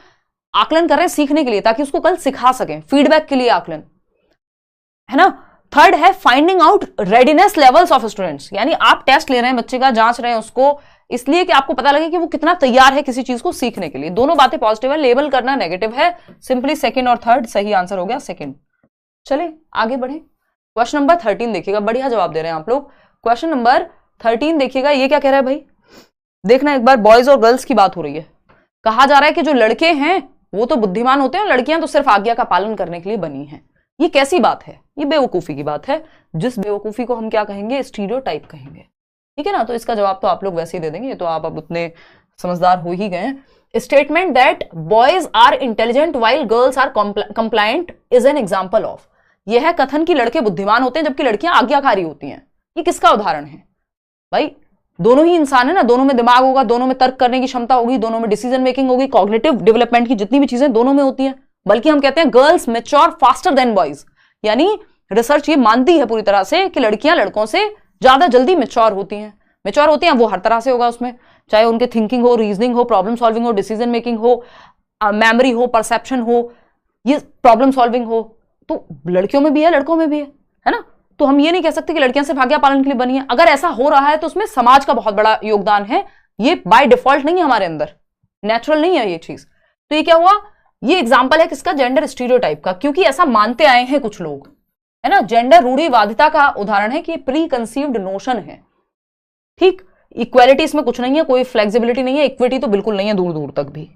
आकलन कर रहे हैं सीखने के लिए, ताकि उसको कल सिखा सकें, फीडबैक के लिए आकलन, है ना। 3rd है finding out readiness levels of students, यानी आप टेस्ट ले रहे हैं बच्चे का, जांच रहे हैं उसको, इसलिए कि आपको पता लगे कि वो कितना तैयार है किसी चीज को सीखने के लिए। दोनों बातें पॉजिटिव है, लेबल करना नेगेटिव है। सिंपली 2nd और 3rd सही आंसर हो गया 2nd। चलिए आगे बढ़े। क्वेश्चन नंबर 13 देखिएगा, बढ़िया जवाब दे रहे हैं आप लोग। क्वेश्चन नंबर 13 देखिएगा, ये क्या कह रहा है भाई? देखना एक बार, बॉयज और गर्ल्स की बात हो रही है। कहा जा रहा है कि जो लड़के हैं वो तो बुद्धिमान होते हैं, लड़कियां तो सिर्फ आज्ञा का पालन करने के लिए बनी हैं। ये कैसी बात है? ये बेवकूफी की बात है, जिस बेवकूफी को हम क्या कहेंगे? स्टीरियोटाइप कहेंगे, ठीक है ना। तो इसका जवाब तो आप लोग वैसे ही दे देंगे, तो आप अब उतने समझदार हो ही गए। Statement that boys are intelligent while girls are compliant is an example of. यह है कथन कि लड़के बुद्धिमान होते हैं जबकि लड़कियां आज्ञाकारी होती हैं। ये किसका उदाहरण है भाई? दोनों ही इंसान है ना, दोनों में दिमाग होगा, दोनों में तर्क करने की क्षमता होगी, दोनों में डिसीजन मेकिंग होगी, कॉग्निटिव डेवलपमेंट की जितनी भी चीजें दोनों में होती हैं। बल्कि हम कहते हैं girls mature faster than boys, यानी रिसर्च ये मानती है पूरी तरह से कि लड़कियां लड़कों से ज्यादा जल्दी मैच्योर होती हैं। मैच्योर होती हैं वो हर तरह से होगा, उसमें चाहे उनके थिंकिंग हो, रीजनिंग हो, प्रॉब्लम सॉल्विंग हो, डिसीजन मेकिंग हो, मेमोरी हो, परसेप्शन हो, ये प्रॉब्लम सॉल्विंग हो, तो लड़कियों में भी है लड़कों में भी है ना। तो हम ये नहीं कह सकते कि लड़कियां सिर्फ आज्ञा पालन के लिए बनी है। अगर ऐसा हो रहा है तो उसमें समाज का बहुत बड़ा योगदान है, ये बाय डिफॉल्ट नहीं है, हमारे अंदर नेचुरल नहीं है ये चीज। तो ये क्या हुआ? ये एग्जाम्पल है किसका? जेंडर स्टीरियोटाइप का, क्योंकि ऐसा मानते आए हैं कुछ लोग, है ना। जेंडर रूढ़िवादिता का उदाहरण है कि प्री कंसीव्ड नोशन है, ठीक। इक्वालिटी इसमें कुछ नहीं है, कोई फ्लेक्सिबिलिटी नहीं है, इक्विटी तो बिल्कुल नहीं है दूर दूर तक भी।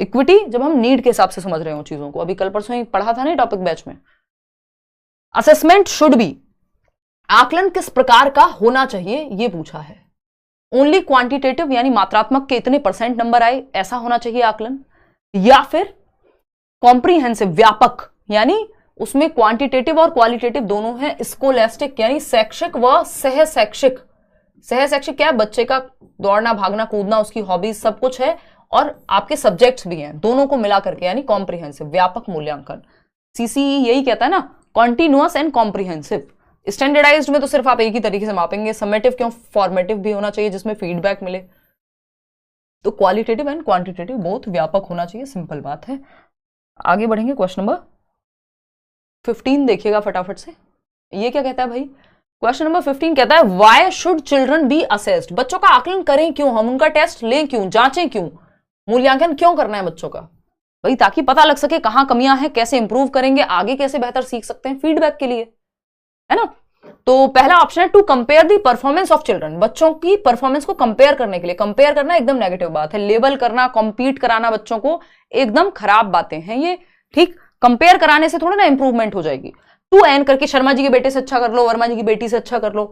इक्विटी जब हम नीड के हिसाब से समझ रहे हो चीजों को, अभी कल परसों ही पढ़ा था ना टॉपिक बैच में। असेसमेंट शुड बी, आकलन किस प्रकार का होना चाहिए ये पूछा है। ओनली क्वांटिटेटिव यानी मात्रात्मक के इतने परसेंट नंबर आए ऐसा होना चाहिए आकलन, या फिर कॉम्प्रीहेंसिव व्यापक यानी उसमें क्वांटिटेटिव और क्वालिटेटिव दोनों हैं, स्कोलेस्टिक यानी शैक्षिक व सह शैक्षिक। सह शैक्षिक क्या है, बच्चे का दौड़ना भागना कूदना उसकी हॉबीज सब कुछ है और आपके सब्जेक्ट्स भी हैं, दोनों को मिला करके यानी कॉम्प्रीहेंसिव व्यापक मूल्यांकन। सीसीई यही कहता है ना, कॉन्टिन्यूअस एंड कॉम्प्रीहेंसिव। स्टैंडर्डाइज्ड में तो सिर्फ आप एक ही तरीके से मापेंगे, समेटिव क्यों, फॉर्मेटिव भी होना चाहिए जिसमें फीडबैक मिले। तो क्वालिटेटिव एंड क्वांटिटेटिव बहुत व्यापक होना चाहिए, सिंपल बात है। आगे बढ़ेंगे, क्वेश्चन नंबर 15 देखिएगा फटाफट से। ये क्या कहता है भाई, क्वेश्चन नंबर 15 कहता है why should children B assessed, बच्चों का आकलन करें क्यों, हम उनका टेस्ट लें क्यों, जांचें क्यों, मूल्यांकन क्यों करना है बच्चों का भाई, ताकि पता लग सके कहां कमियां हैं, कैसे इंप्रूव करेंगे, आगे कैसे बेहतर सीख सकते हैं, फीडबैक के लिए, है ना। तो पहला ऑप्शन है to compare the performance of children, बच्चों की परफॉर्मेंस को कंपेयर करने के लिए। कंपेयर करना एकदम नेगेटिव बात है, लेबल करना, कॉम्पीट कराना बच्चों को एकदम खराब बातें हैं ये, ठीक। कंपेयर कराने से थोड़ा ना इंप्रूवमेंट हो जाएगी। टू एन करके शर्मा जी के बेटे से अच्छा कर लो, वर्मा जी की बेटी से अच्छा कर लो,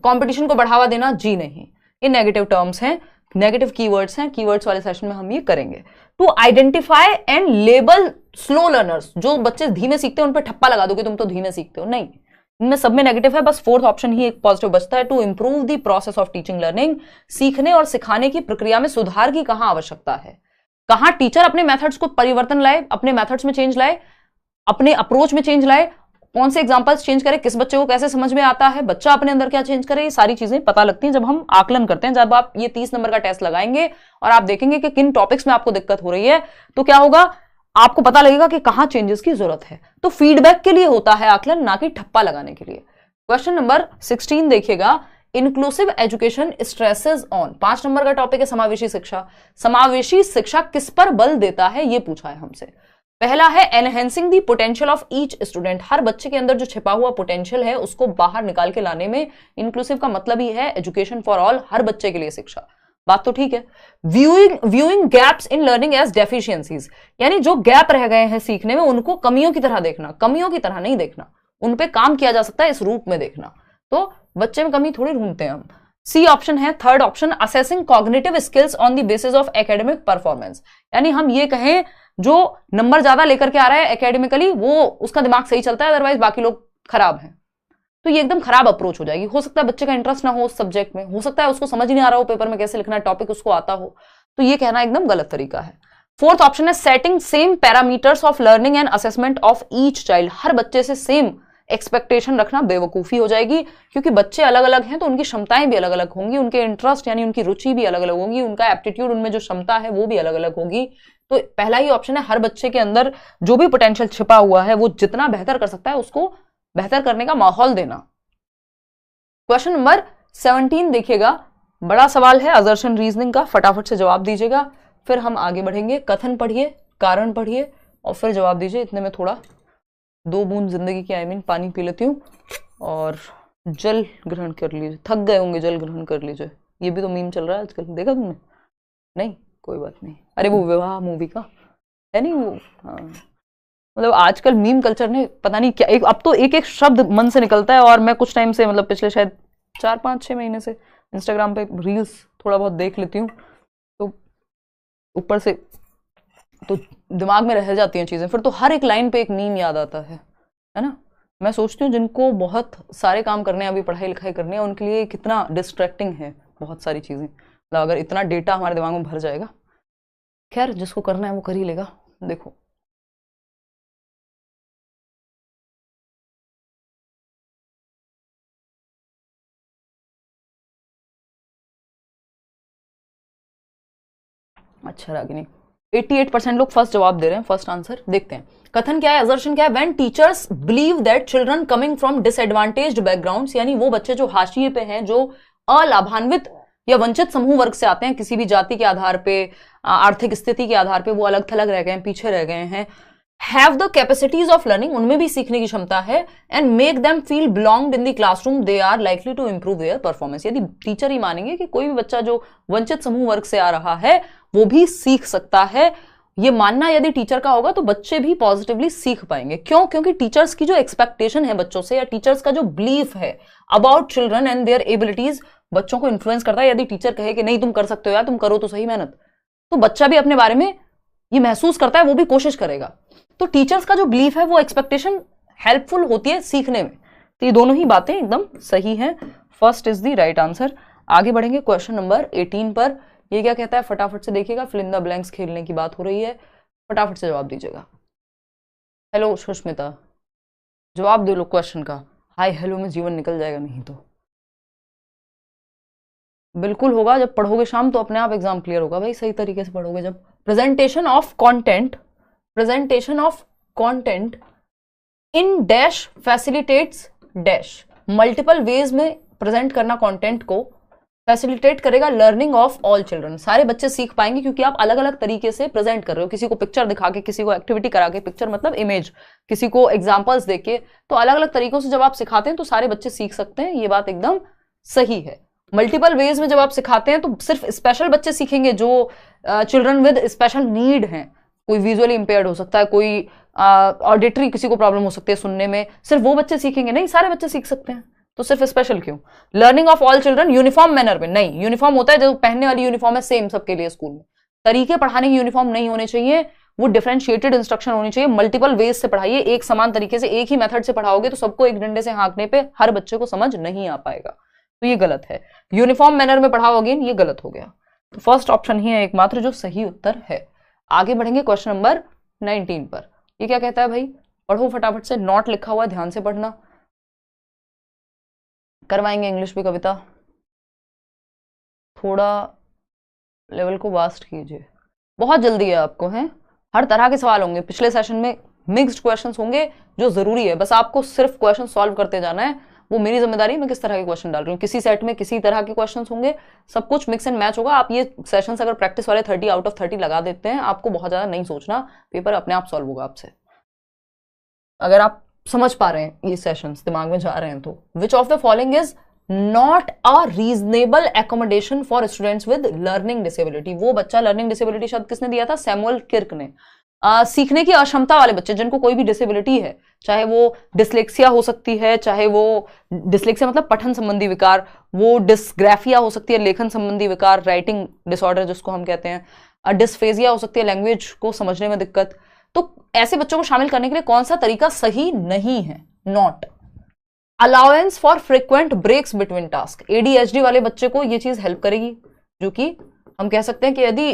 कंपटीशन को बढ़ावा देना, जी नहीं, ये नेगेटिव टर्म्स हैं, नेगेटिव कीवर्ड्स हैं, कीवर्ड्स वाले सेशन में हम ये करेंगे। To identify and label slow learners, जो बच्चे धीमे सीखते हैं उन पर ठप्पा लगा दोगे तुम तो धीमे सीखते हो, नहीं, इनमें सब में नेगेटिव है, बस फोर्थ ऑप्शन ही एक पॉजिटिव बचता है। To improve the process of teaching learning, सीखने और सिखाने की प्रक्रिया में सुधार की कहां आवश्यकता है, कहां टीचर अपने मेथड्स को परिवर्तन लाए, अपने मेथड्स में चेंज लाए, अपने अप्रोच में चेंज लाए, कौन से एग्जांपल्स चेंज करे, किस बच्चे को कैसे समझ में आता है, बच्चा अपने अंदर क्या चेंज करे, ये सारी चीजें पता लगती हैं जब हम आकलन करते हैं। जब आप ये 30 नंबर का टेस्ट लगाएंगे और आप देखेंगे कि किन टॉपिक्स में आपको दिक्कत हो रही है, तो क्या होगा, आपको पता लगेगा कि कहां चेंजेस की जरूरत है। तो फीडबैक के लिए होता है आकलन, ना कि ठप्पा लगाने के लिए। क्वेश्चन नंबर 16 देखिएगा, inclusive education stresses on, 5 number का टॉपिक है समावेशी शिक्षा। समावेशी शिक्षा किस पर बल देता है ये पूछा है हमसे। पहला है enhancing the potential of each student, हर बच्चे के अंदर जो छिपा हुआ पोटेंशियल है उसको बाहर निकाल के लाने में इंक्लूसिव का मतलब ही है एजुकेशन फॉर ऑल, हर बच्चे के लिए शिक्षा, बात तो ठीक है। Viewing gaps in learning as deficiencies, यानी जो गैप रह गए हैं सीखने में उनको कमियों की तरह देखना, कमियों की तरह नहीं देखना, उन पे काम किया जा सकता है इस रूप में देखना। तो बच्चे में कमी थोड़ी ढूंढते हैं हम। सी ऑप्शन है third option, assessing cognitive skills on the basis of academic performance, यानी हम ये कहें जो नंबर ज्यादा लेकर के आ रहा है एकेडमिकली वो उसका दिमाग सही चलता है, अदरवाइज बाकी लोग खराब हैं, तो ये एकदम खराब अप्रोच हो जाएगी। हो सकता है बच्चे का इंटरेस्ट ना हो उस सब्जेक्ट में, हो सकता है उसको समझ ही नहीं आ रहा हो पेपर में कैसे लिखना है, टॉपिक उसको आता हो, तो ये कहना एकदम गलत तरीका है। फोर्थ ऑप्शन है setting same parameters of learning and assessment of each child, हर बच्चे से सेम एक्सपेक्टेशन रखना बेवकूफी हो जाएगी, क्योंकि बच्चे अलग अलग हैं तो उनकी क्षमताएं भी अलग अलग होंगी, उनके इंटरेस्ट यानी उनकी रुचि भी अलग अलग होगी, उनका एप्टीट्यूड, उनमें जो क्षमता है वो भी अलग अलग होगी। तो पहला ही ऑप्शन है हर बच्चे के अंदर जो भी पोटेंशियल छिपा हुआ है वो जितना बेहतर कर सकता है उसको बेहतर करने का माहौल देना। क्वेश्चन नंबर 17 देखिएगा, बड़ा सवाल है असर्शन रीजनिंग का, फटाफट से जवाब दीजिएगा, फिर हम आगे बढ़ेंगे। कथन पढ़िए, कारण पढ़िए और फिर जवाब दीजिए। इतने में थोड़ा 2 बूंद जिंदगी की पानी पी लेती हूँ और जल ग्रहण कर लीजिए, थक गए होंगे जल ग्रहण कर लीजिए, ये भी तो मीम चल रहा है आजकल, देखा तुमने? नहीं, कोई बात नहीं, अरे वो विवाह मूवी का है नहीं वो, हाँ, मतलब आजकल मीम कल्चर ने पता नहीं क्या, अब तो एक एक शब्द मन से निकलता है। और मैं कुछ टाइम से, मतलब पिछले शायद 4-5-6 महीने से इंस्टाग्राम पे रील्स थोड़ा बहुत देख लेती हूँ, तो ऊपर से तो दिमाग में रह जाती हैं चीजें, फिर तो हर एक लाइन पे एक मीम याद आता है ना। मैं सोचती हूँ जिनको बहुत सारे काम करने हैं, अभी पढ़ाई लिखाई करनी है, उनके लिए कितना डिस्ट्रैक्टिंग है बहुत सारी चीजें, मतलब अगर इतना डेटा हमारे दिमाग में भर जाएगा, खैर जिसको करना है वो कर ही लेगा। देखो अच्छा रागिनी, 88% लोग फर्स्ट जवाब दे रहे हैं, फर्स्ट आंसर। देखते हैं कथन क्या है, असर्शन क्या है। When teachers believe that children coming from disadvantaged backgrounds, यानी वो बच्चे जो हाशिए पे हैं, जो अलाभान्वित या वंचित समूह वर्ग से आते हैं, किसी भी जाति के आधार पे, आर्थिक स्थिति के आधार पे वो अलग थलग रह गए हैं, पीछे रह गए हैं, have the capacities of learning, उनमें भी सीखने की क्षमता है, and make them feel belonged in the classroom, they are likely to improve their performance. यदि टीचर ही मानेंगे कि कोई भी बच्चा जो वंचित समूह वर्ग से आ रहा है वो भी सीख सकता है, ये मानना यदि टीचर का होगा तो बच्चे भी पॉजिटिवली सीख पाएंगे। क्यों? क्योंकि टीचर्स की जो एक्सपेक्टेशन है बच्चों से, या टीचर्स का जो बिलीफ है about children and there abilities, बच्चों को इन्फ्लुएंस करता है। यदि टीचर कहे कि नहीं तुम कर सकते हो यार, तुम करो तो सही मेहनत, तो बच्चा भी अपने बारे में ये महसूस करता है, वो भी कोशिश करेगा। तो टीचर्स का जो बिलीफ है वो एक्सपेक्टेशन हेल्पफुल होती है सीखने में। तो ये दोनों ही बातें एकदम सही हैं। First is the right answer. आगे बढ़ेंगे क्वेश्चन नंबर 18 पर। ये क्या कहता है, फटाफट से देखिएगा, फिल इन द ब्लैंक्स खेलने की बात हो रही है, फटाफट से जवाब दीजिएगा। हेलो सुष्मिता, जवाब दे लो क्वेश्चन का। हाय हेलो में जीवन निकल जाएगा, नहीं तो बिल्कुल होगा। जब पढ़ोगे शाम तो अपने आप एग्जाम क्लियर होगा भाई, सही तरीके से पढ़ोगे जब। Presentation of content, presentation of content in dash facilitates dash, multiple ways में प्रेजेंट करना कंटेंट को फैसिलिटेट करेगा लर्निंग ऑफ ऑल चिल्ड्रन। सारे बच्चे सीख पाएंगे क्योंकि आप अलग अलग तरीके से प्रेजेंट कर रहे हो, किसी को पिक्चर दिखा के, किसी को एक्टिविटी करा के, पिक्चर मतलब इमेज, किसी को एग्जांपल्स देके, तो अलग अलग तरीकों से जब आप सिखाते हैं तो सारे बच्चे सीख सकते हैं। ये बात एकदम सही है। मल्टीपल वेज में जब आप सिखाते हैं तो सिर्फ स्पेशल बच्चे सीखेंगे, जो चिल्ड्रन विद स्पेशल नीड हैं, कोई विजुअली इंपेयर्ड हो सकता है, कोई ऑडिटरी किसी को प्रॉब्लम हो सकती है सुनने में, सिर्फ वो बच्चे सीखेंगे नहीं, सारे बच्चे सीख सकते हैं। तो सिर्फ स्पेशल क्यों? Learning of all children uniform manner में नहीं, यूनिफॉर्म होता है जो पहनने वाली यूनिफॉर्म है सेम सबके लिए स्कूल में, तरीके पढ़ाने की यूनिफॉर्म नहीं होने चाहिए, वो डिफरेंशिएटेड इंस्ट्रक्शन होनी चाहिए। मल्टीपल वेज से पढ़ाइए, एक समान तरीके से एक ही मेथड से पढ़ाओगे तो सबको एक डंडे से हाँकने पे हर बच्चे को समझ नहीं आ पाएगा, तो ये गलत है। यूनिफॉर्म मैनर में पढ़ाओ अगेन, ये गलत हो गया। तो फर्स्ट ऑप्शन ही है एकमात्र जो सही उत्तर है। आगे बढ़ेंगे क्वेश्चन नंबर 19 पर। ये क्या कहता है भाई, पढ़ो फटाफट से, नोट लिखा हुआ है ध्यान से पढ़ना। करवाएंगे इंग्लिश भी कविता, थोड़ा लेवल को वास्ट कीजिए, बहुत जल्दी है आपको, हैं हर तरह के सवाल होंगे। पिछले सेशन में मिक्स्ड क्वेश्चंस होंगे जो जरूरी है, बस आपको सिर्फ क्वेश्चन सॉल्व करते जाना है, वो मेरी जिम्मेदारी, मैं किस तरह के क्वेश्चन डाल रही हूँ। किसी सेट में किसी तरह के क्वेश्चंस होंगे, सब कुछ मिक्स एंड मैच होगा। आप ये सेशंस अगर प्रैक्टिस वाले 30 आउट ऑफ 30 लगा देते हैं, आपको बहुत ज्यादा नहीं सोचना, पेपर अपने आप सॉल्व होगा आपसे, अगर आप समझ पा रहे हैं, ये सेशंस दिमाग में जा रहे हैं तो। Which of the following is not a reasonable accommodation for students with learning disability. वो बच्चा, लर्निंग डिसेबिलिटी शब्द किसने दिया था? सैमुअल किर्क ने। सीखने की अक्षमता वाले बच्चे, जिनको कोई भी डिसेबिलिटी है, चाहे वो डिसलेक्सिया हो सकती है, चाहे वो डिसलेक्सिया मतलब पठन संबंधी विकार, वो डिस्ग्राफिया हो सकती है, लेखन संबंधी विकार, राइटिंग डिसऑर्डर जिसको हम कहते हैं, डिस्फेजिया हो सकती है, लैंग्वेज को समझने में दिक्कत। तो ऐसे बच्चों को शामिल करने के लिए कौन सा तरीका सही नहीं है? Not. Allowance for frequent breaks between task, ADHD वाले बच्चे को ये चीज हेल्प करेगी, जो कि हम कह सकते हैं कि यदि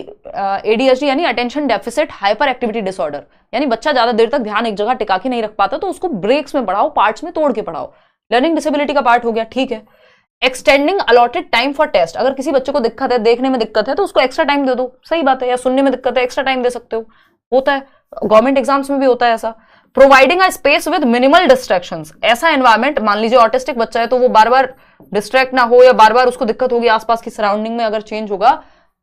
एडीएचडी यानी attention deficit hyper activity disorder, यानी बच्चा ज्यादा देर तक ध्यान एक जगह टिका के नहीं रख पाता, तो उसको ब्रेक्स में पढ़ाओ, पार्ट्स में तोड़ के पढ़ाओ। लर्निंग डिसेबिलिटी का पार्ट हो गया, ठीक है। Extending allotted time for test, अगर किसी बच्चे को दिक्कत है, देखने में दिक्कत है, तो उसको एक्स्ट्रा टाइम दे दो, सही बात है। या सुनने में दिक्कत है, एक्स्ट्रा टाइम दे सकते हो, होता है, गवर्नमेंट एग्जाम्स में भी होता है ऐसा। Providing a space with minimal distractions, ऐसा एनवायरमेंट, मान लीजिए ऑटिस्टिक बच्चा है तो वो बार बार डिस्ट्रैक्ट ना हो, या बार बार उसको दिक्कत होगी आसपास की सराउंडिंग में अगर चेंज होगा,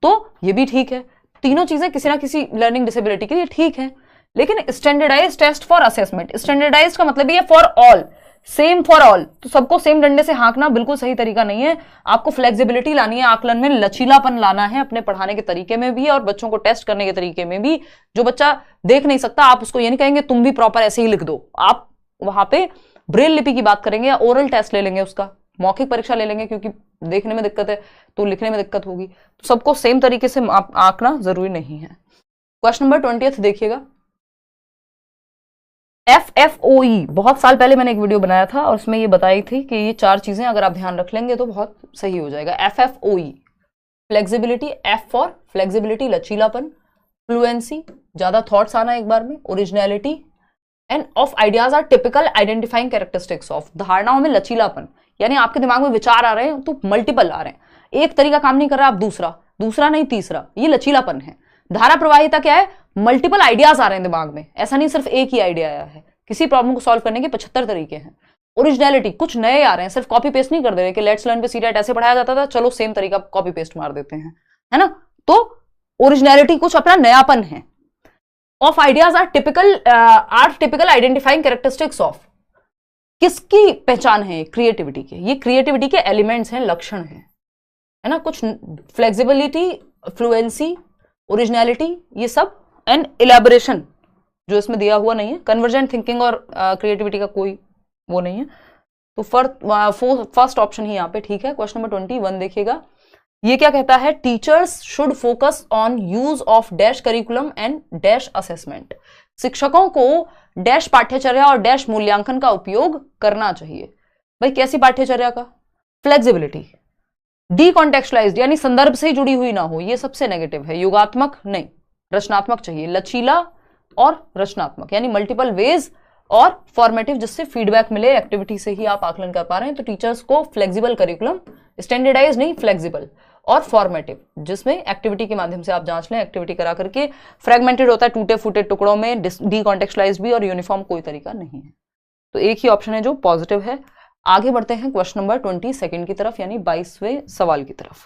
तो ये भी ठीक है। तीनों चीजें किसी ना किसी लर्निंग डिसेबिलिटी के लिए ठीक है। लेकिन standardise test for assessment, standardise का मतलब ये for all, same for all, तो सबको सेम डंडे से हाँकना बिल्कुल सही तरीका नहीं है। आपको फ्लेक्सिबिलिटी लानी है, आकलन में लचीलापन लाना है अपने पढ़ाने के तरीके में भी और बच्चों को टेस्ट करने के तरीके में भी। जो बच्चा देख नहीं सकता, आप उसको ये नहीं कहेंगे तुम भी प्रॉपर ऐसे ही लिख दो, आप वहां पे ब्रेल लिपि की बात करेंगे, या ओरल टेस्ट ले लेंगे, उसका मौखिक परीक्षा ले लेंगे, क्योंकि देखने में दिक्कत है तो लिखने में दिक्कत होगी। तो सबको सेम तरीके से आंकना जरूरी नहीं है। क्वेश्चन नंबर 20 देखिएगा। FFOE, बहुत साल पहले मैंने एक वीडियो बनाया था और उसमें ये बताई थी कि ये 4 चीजें अगर आप ध्यान रख लेंगे तो बहुत सही हो जाएगा। FFOE, flexibility, F for flexibility लचीलापन, फ्लुएंसी ज्यादा थॉट्स आना एक बार में, originality and of ideas are typical identifying characteristics of, धारणाओं में लचीलापन, यानी आपके दिमाग में विचार आ रहे हैं तो मल्टीपल आ रहे हैं, एक तरीका काम नहीं कर रहा, आप दूसरा नहीं तीसरा, ये लचीलापन है। धारा प्रवाहिता क्या है? मल्टीपल आइडियाज आ रहे हैं दिमाग में, ऐसा नहीं सिर्फ एक ही आइडिया आया है, किसी प्रॉब्लम को सॉल्व करने के 75 तरीके हैं। ओरिजिनलिटी, कुछ नए आ रहे हैं, सिर्फ कॉपी पेस्ट नहीं कर दे रहे कि लेट्स लर्न पे सीटेट ऐसे पढ़ाया जाता था, चलो सेम तरीका कॉपी पेस्ट मार देते हैं, है ना। तो ओरिजिनलिटी, कुछ अपना नयापन है। Of ideas are typical identifying characteristics of, किसकी पहचान है क्रिएटिविटी के, ये क्रिएटिविटी के एलिमेंट्स हैं, लक्षण हैं, है ना, कुछ फ्लेक्सिबिलिटी, फ्लुएंसी, ओरिजिनलिटी, ये सब, एंड इलेबोरेशन जो इसमें दिया हुआ नहीं है, कन्वर्जेंट थिंकिंग और क्रिएटिविटी का कोई वो नहीं है, तो फर्स्ट ऑप्शन ही यहाँ पे ठीक है। क्वेश्चन नंबर 21 देखिएगा, ये क्या कहता है, teachers should focus on use of dash curriculum and dash assessment, शिक्षकों को डैश पाठ्यचर्या और डैश मूल्यांकन का उपयोग करना चाहिए। भाई कैसी पाठ्यचर्या का, फ्लेक्सिबिलिटी, डीकॉन्टेक्चुअलाइज्ड यानी संदर्भ से ही जुड़ी हुई ना हो, ये सबसे नेगेटिव है, युगात्मक नहीं, रचनात्मक चाहिए, लचीला और रचनात्मक यानी मल्टीपल वेज और फॉर्मेटिव, जिससे फीडबैक मिले, एक्टिविटी से ही आप आकलन कर पा रहे हैं। तो टीचर्स को फ्लेक्सिबल करिकुलम, स्टैंडर्डाइज नहीं फ्लेक्सिबल, और फॉर्मेटिव जिसमें एक्टिविटी के माध्यम से आप जांच लें, एक्टिविटी करा करके, फ्रेगमेंटेड होता है टूटे फूटे टुकड़ों में, डीकॉन्टेक्चुअलाइज्ड भी, और यूनिफॉर्म कोई तरीका नहीं है। तो एक ही ऑप्शन है जो पॉजिटिव है। आगे बढ़ते हैं क्वेश्चन नंबर 22 की तरफ, यानी 22वें सवाल की तरफ।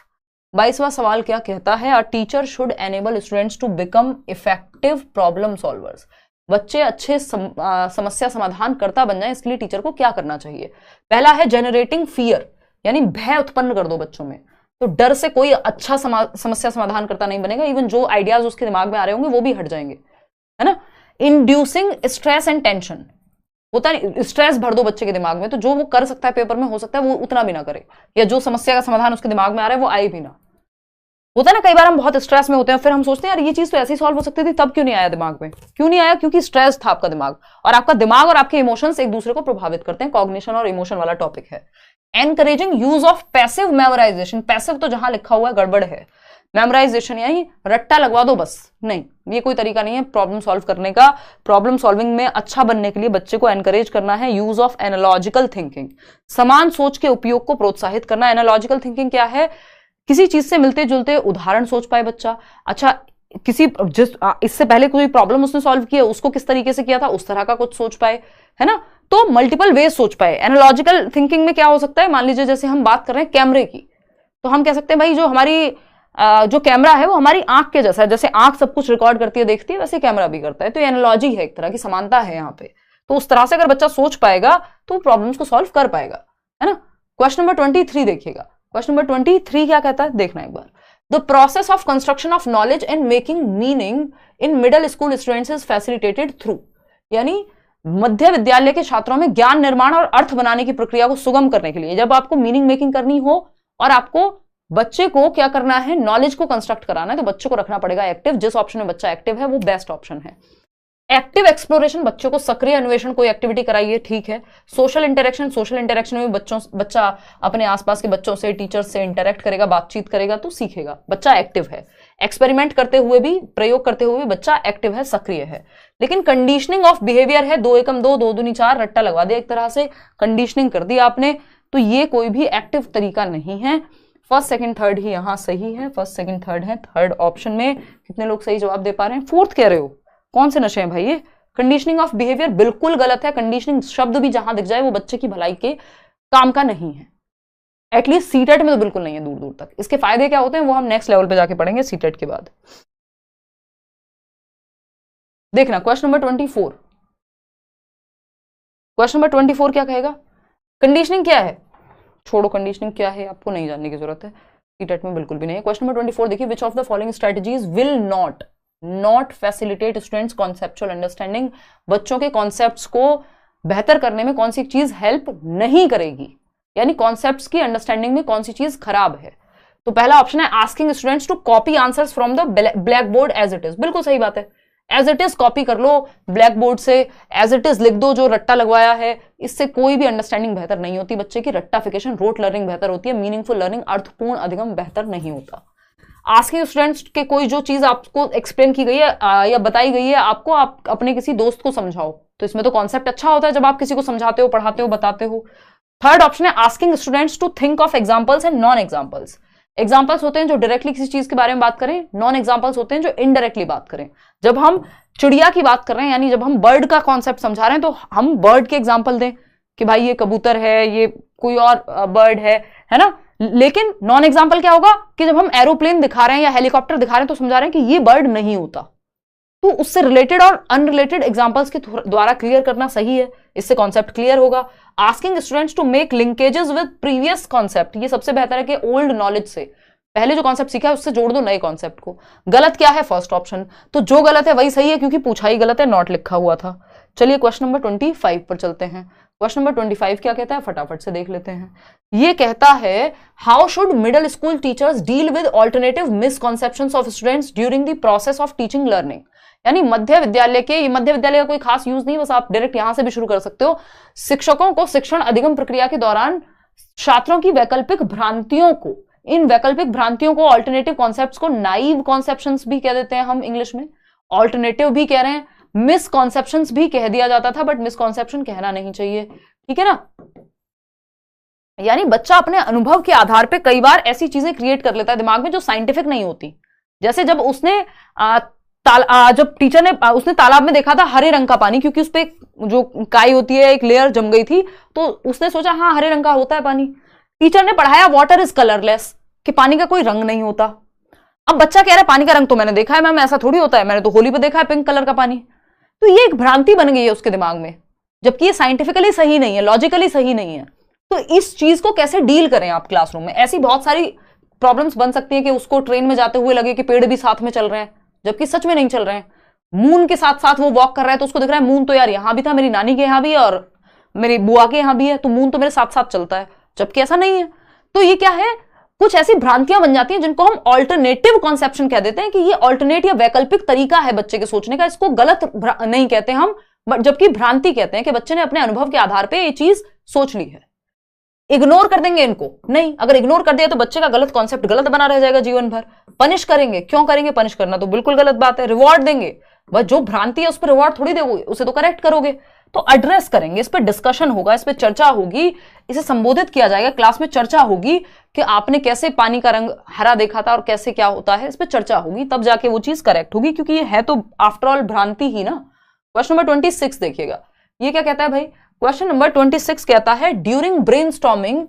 22वां सवाल क्या कहता है, a teacher should enable students to become effective problem solvers, बच्चे अच्छे समस्या समाधान करता बन जाए, इसके लिए टीचर को क्या करना चाहिए। पहला है जनरेटिंग फियर, यानी भय उत्पन्न कर दो बच्चों में, तो डर से कोई अच्छा समस्या समाधान करता नहीं बनेगा, इवन जो आइडियाज उसके दिमाग में आ रहे होंगे वो भी हट जाएंगे, है ना। इंड्यूसिंग स्ट्रेस एंड टेंशन, होता है स्ट्रेस भर दो बच्चे के दिमाग में, तो जो वो कर सकता है पेपर में, हो सकता है वो उतना भी ना करे, या जो समस्या का समाधान उसके दिमाग में आ रहा है वो आए भी ना। होता है ना, कई बार हम बहुत स्ट्रेस में होते हैं, फिर हम सोचते हैं यार ये चीज तो ऐसे ही सॉल्व हो सकती थी, तब क्यों नहीं आया दिमाग में, क्यों नहीं आया, क्योंकि स्ट्रेस था आपका दिमाग, और आपका दिमाग और आपके इमोशंस एक दूसरे को प्रभावित करते हैं, कॉग्निशन और इमोशन वाला टॉपिक है। Encouraging use of passive memorisation, passive तो जहां लिखा हुआ है गड़बड़ है, मेमोराइजेशन यानी रट्टा लगवा दो बस, नहीं, ये कोई तरीका नहीं है प्रॉब्लम सॉल्व करने का। प्रॉब्लम सॉल्विंग में अच्छा बनने के लिए बच्चे को एनकरेज करना है यूज ऑफ एनालॉजिकल थिंकिंग, समान सोच के उपयोग को प्रोत्साहित करना। एनालॉजिकल थिंकिंग क्या है, किसी चीज से मिलते जुलते उदाहरण सोच पाए बच्चा, अच्छा किसी इससे पहले कोई प्रॉब्लम उसने सॉल्व किया, उसको किस तरीके से किया था, उस तरह का कुछ सोच पाए, है ना, तो मल्टीपल वेज सोच पाए। एनालॉजिकल थिंकिंग में क्या हो सकता है, मान लीजिए जैसे हम बात कर रहे हैं कैमरे की, तो हम कह सकते हैं भाई जो हमारी जो कैमरा है वो हमारी आंख के जैसा है, जैसे आंख सब कुछ रिकॉर्ड करती है देखती है, वैसे कैमरा भी करता है, तो एनालॉजी है, एक तरह की समानता है यहाँ पे। तो उस तरह से अगर बच्चा सोच पाएगा तो प्रॉब्लम्स को सॉल्व कर पाएगा, है ना। क्वेश्चन नंबर 23 देखिएगा, क्वेश्चन नंबर 23 क्या कहता है, देखना एक बार। The process of construction of knowledge and making meaning in middle school students is facilitated through, यानी मध्य विद्यालय के छात्रों में ज्ञान निर्माण और अर्थ बनाने की प्रक्रिया को सुगम करने के लिए, जब आपको मीनिंग मेकिंग करनी हो और आपको बच्चे को क्या करना है, नॉलेज को कंस्ट्रक्ट कराना है, तो बच्चे को रखना पड़ेगा एक्टिव। जिस ऑप्शन में बच्चा एक्टिव है वो बेस्ट ऑप्शन है। एक्टिव एक्सप्लोरेशन, बच्चों को सक्रिय अन्वेषण, कोई एक्टिविटी कराइए, ठीक है। सोशल इंटरेक्शन में बच्चा अपने आसपास के बच्चों से, टीचर्स से इंटरेक्ट करेगा, बातचीत करेगा तो सीखेगा, बच्चा एक्टिव है। एक्सपेरिमेंट करते हुए भी, प्रयोग करते हुए भी बच्चा एक्टिव है, सक्रिय है। लेकिन कंडीशनिंग ऑफ बिहेवियर है, 2 एकम 2, 2 दूनी 4, रट्टा लगवा दिया, एक तरह से कंडीशनिंग कर दी आपने, तो ये कोई भी एक्टिव तरीका नहीं है। फर्स्ट सेकंड थर्ड ही यहां सही है, फर्स्ट सेकंड थर्ड है। थर्ड ऑप्शन में कितने लोग सही जवाब दे पा रहे हैं, फोर्थ कह रहे हो, कौन से नशे हैं भाई ये। कंडीशनिंग ऑफ बिहेवियर बिल्कुल गलत है, कंडीशनिंग शब्द भी जहां दिख जाए वो बच्चे की भलाई के काम का नहीं है, एटलीस्ट सीटेट में तो बिल्कुल नहीं है दूर दूर तक। इसके फायदे क्या होते हैं वो हम नेक्स्ट लेवल पे जाके पढ़ेंगे सीटेट के बाद। देखना क्वेश्चन नंबर 24, क्वेश्चन नंबर 24 क्या कहेगा, कंडीशनिंग क्या है, छोड़ो कंडीशनिंग क्या है आपको नहीं जानने की जरूरत है, सीटेट में बिल्कुल भी नहीं है। क्वेश्चन नंबर 24 देखिए, which of the following strategies will not facilitate students conceptual understanding, बच्चों के कॉन्सेप्ट्स को बेहतर करने में कौन सी चीज हेल्प नहीं करेगी, यानी कॉन्सेप्ट्स की अंडरस्टैंडिंग में कौन सी चीज खराब है। तो पहला ऑप्शन है asking students to copy answers from the black board as it is, बिल्कुल सही बात है, एज इट इज कॉपी कर लो ब्लैक बोर्ड से, एज इट इज लिख दो जो रट्टा लगवाया है, इससे कोई भी अंडरस्टैंडिंग बेहतर नहीं होती बच्चे की, रट्टाफिकेशन रोट लर्निंग बेहतर होती है, मीनिंगफुल लर्निंग अर्थपूर्ण अधिगम बेहतर नहीं होता। आस्किंग स्टूडेंट्स के कोई जो चीज आपको एक्सप्लेन की गई है या बताई गई है आपको, आप अपने किसी दोस्त को समझाओ, तो इसमें तो कॉन्सेप्ट अच्छा होता है जब आप किसी को समझाते हो, पढ़ाते हो, बताते हो। थर्ड ऑप्शन है asking students to think of examples and non examples, examples होते हैं जो डायरेक्टली किसी चीज के बारे में बात करें, नॉन एग्जाम्पल्स होते हैं जो इनडायरेक्टली बात करें। जब हम चिड़िया की बात कर रहे हैं, यानी जब हम बर्ड का कॉन्सेप्ट समझा रहे हैं, तो हम बर्ड के एग्जाम्पल दें कि भाई ये कबूतर है, ये कोई और बर्ड है ना। लेकिन नॉन एग्जाम्पल क्या होगा कि जब हम एरोप्लेन दिखा रहे हैं या हेलीकॉप्टर दिखा रहे हैं तो समझा रहे हैं कि ये बर्ड नहीं होता, तो उससे रिलेटेड और अनरिलेटेड एग्जांपल्स के द्वारा क्लियर करना सही है, इससे कॉन्सेप्ट क्लियर होगा। Asking students to make linkages with previous concept, ये सबसे बेहतर है कि ओल्ड नॉलेज से पहले जो कॉन्सेप्ट सीखा है उससे जोड़ दो नए कॉन्सेप्ट को। गलत क्या है? First option. तो जो गलत है वही सही है क्योंकि पूछा ही गलत है, नॉट लिखा हुआ था। चलिए क्वेश्चन नंबर 25 पर चलते हैं। क्वेश्चन नंबर 25 क्या कहता है, फटाफट से देख लेते हैं। ये कहता है how should middle school teachers deal with alternative misconceptions of students during the process of teaching learning. यानी मध्य विद्यालय का कोई खास यूज नहीं, बस आप डायरेक्ट यहां से भी शुरू कर सकते हो। शिक्षकों को शिक्षण अधिगम प्रक्रिया के दौरान छात्रों की वैकल्पिक भ्रांतियों को, इन वैकल्पिक भ्रांतियों को, ऑल्टरनेटिव कॉन्सेप्ट्स को नाइव कॉन्सेप्शंस भी कह देते हैं हम इंग्लिश में, ऑल्टरनेटिव भी कह रहे हैं, मिसकॉन्सेप्शंस भी कह दिया जाता था, बट मिसकॉन्सेप्शन कहना नहीं चाहिए, ठीक है ना। यानी बच्चा अपने अनुभव के आधार पे कई बार ऐसी चीजें क्रिएट कर लेता है दिमाग में जो साइंटिफिक नहीं होती। जैसे जब उसने जब टीचर ने उसने तालाब में देखा था हरे रंग का पानी, क्योंकि उस पे जो काई होती है एक लेयर जम गई थी, तो उसने सोचा हाँ हरे रंग का होता है पानी। टीचर ने पढ़ाया वाटर इज कलरलेस, कि पानी का कोई रंग नहीं होता। अब बच्चा कह रहा है पानी का रंग तो मैंने देखा है मैम, ऐसा थोड़ी होता है, मैंने तो होली पे देखा है पिंक कलर का पानी। तो ये एक भ्रांति बन गई है उसके दिमाग में, जबकि ये साइंटिफिकली सही नहीं है, लॉजिकली सही नहीं है। तो इस चीज को कैसे डील करें आप क्लासरूम में? ऐसी बहुत सारी प्रॉब्लम्स बन सकती है कि उसको ट्रेन में जाते हुए लगे कि पेड़ भी साथ में चल रहे हैं, जबकि सच में नहीं चल रहे हैं। मून के साथ साथ वो वॉक कर रहा है तो उसको दिख रहा है मून तो यार यहां भी था, मेरी नानी के यहां भी है और मेरी बुआ के यहां भी है, तो मून तो मेरे साथ साथ चलता है, जबकि ऐसा नहीं है। तो ये क्या है, कुछ ऐसी भ्रांतियां बन जाती हैं जिनको हम ऑल्टरनेटिव कॉन्सेप्शन कह देते हैं कि ये ऑल्टरनेट या वैकल्पिक तरीका है बच्चे के सोचने का। इसको गलत नहीं कहते हम, बट जबकि भ्रांति कहते हैं कि बच्चे ने अपने अनुभव के आधार पर ये चीज सोच ली है। इग्नोर कर देंगे इनको? नहीं, अगर इग्नोर कर दिया तो बच्चे का गलत कॉन्सेप्ट गलत बना रह जाएगा जीवन भर। पनिश करेंगे, क्यों करेंगे? पनिश करना तो बिल्कुल गलत बात है। रिवॉर्ड देंगे, बस जो भ्रांति है उस पर रिवॉर्ड थोड़ी दोगे, उसे तो करेक्ट करोगे। तो एड्रेस करेंगे, इस पर डिस्कशन होगा, इस पर चर्चा होगी, इसे संबोधित किया जाएगा, क्लास में चर्चा होगी कि आपने कैसे पानी का रंग हरा देखा था और कैसे क्या होता है, इस पर चर्चा होगी, तब जाके वो चीज करेक्ट होगी, क्योंकि ये है तो आफ्टर ऑल भ्रांति ही ना। क्वेश्चन नंबर 26 देखिएगा, ये क्या कहता है भाई। क्वेश्चन नंबर 26 कहता है during brainstorming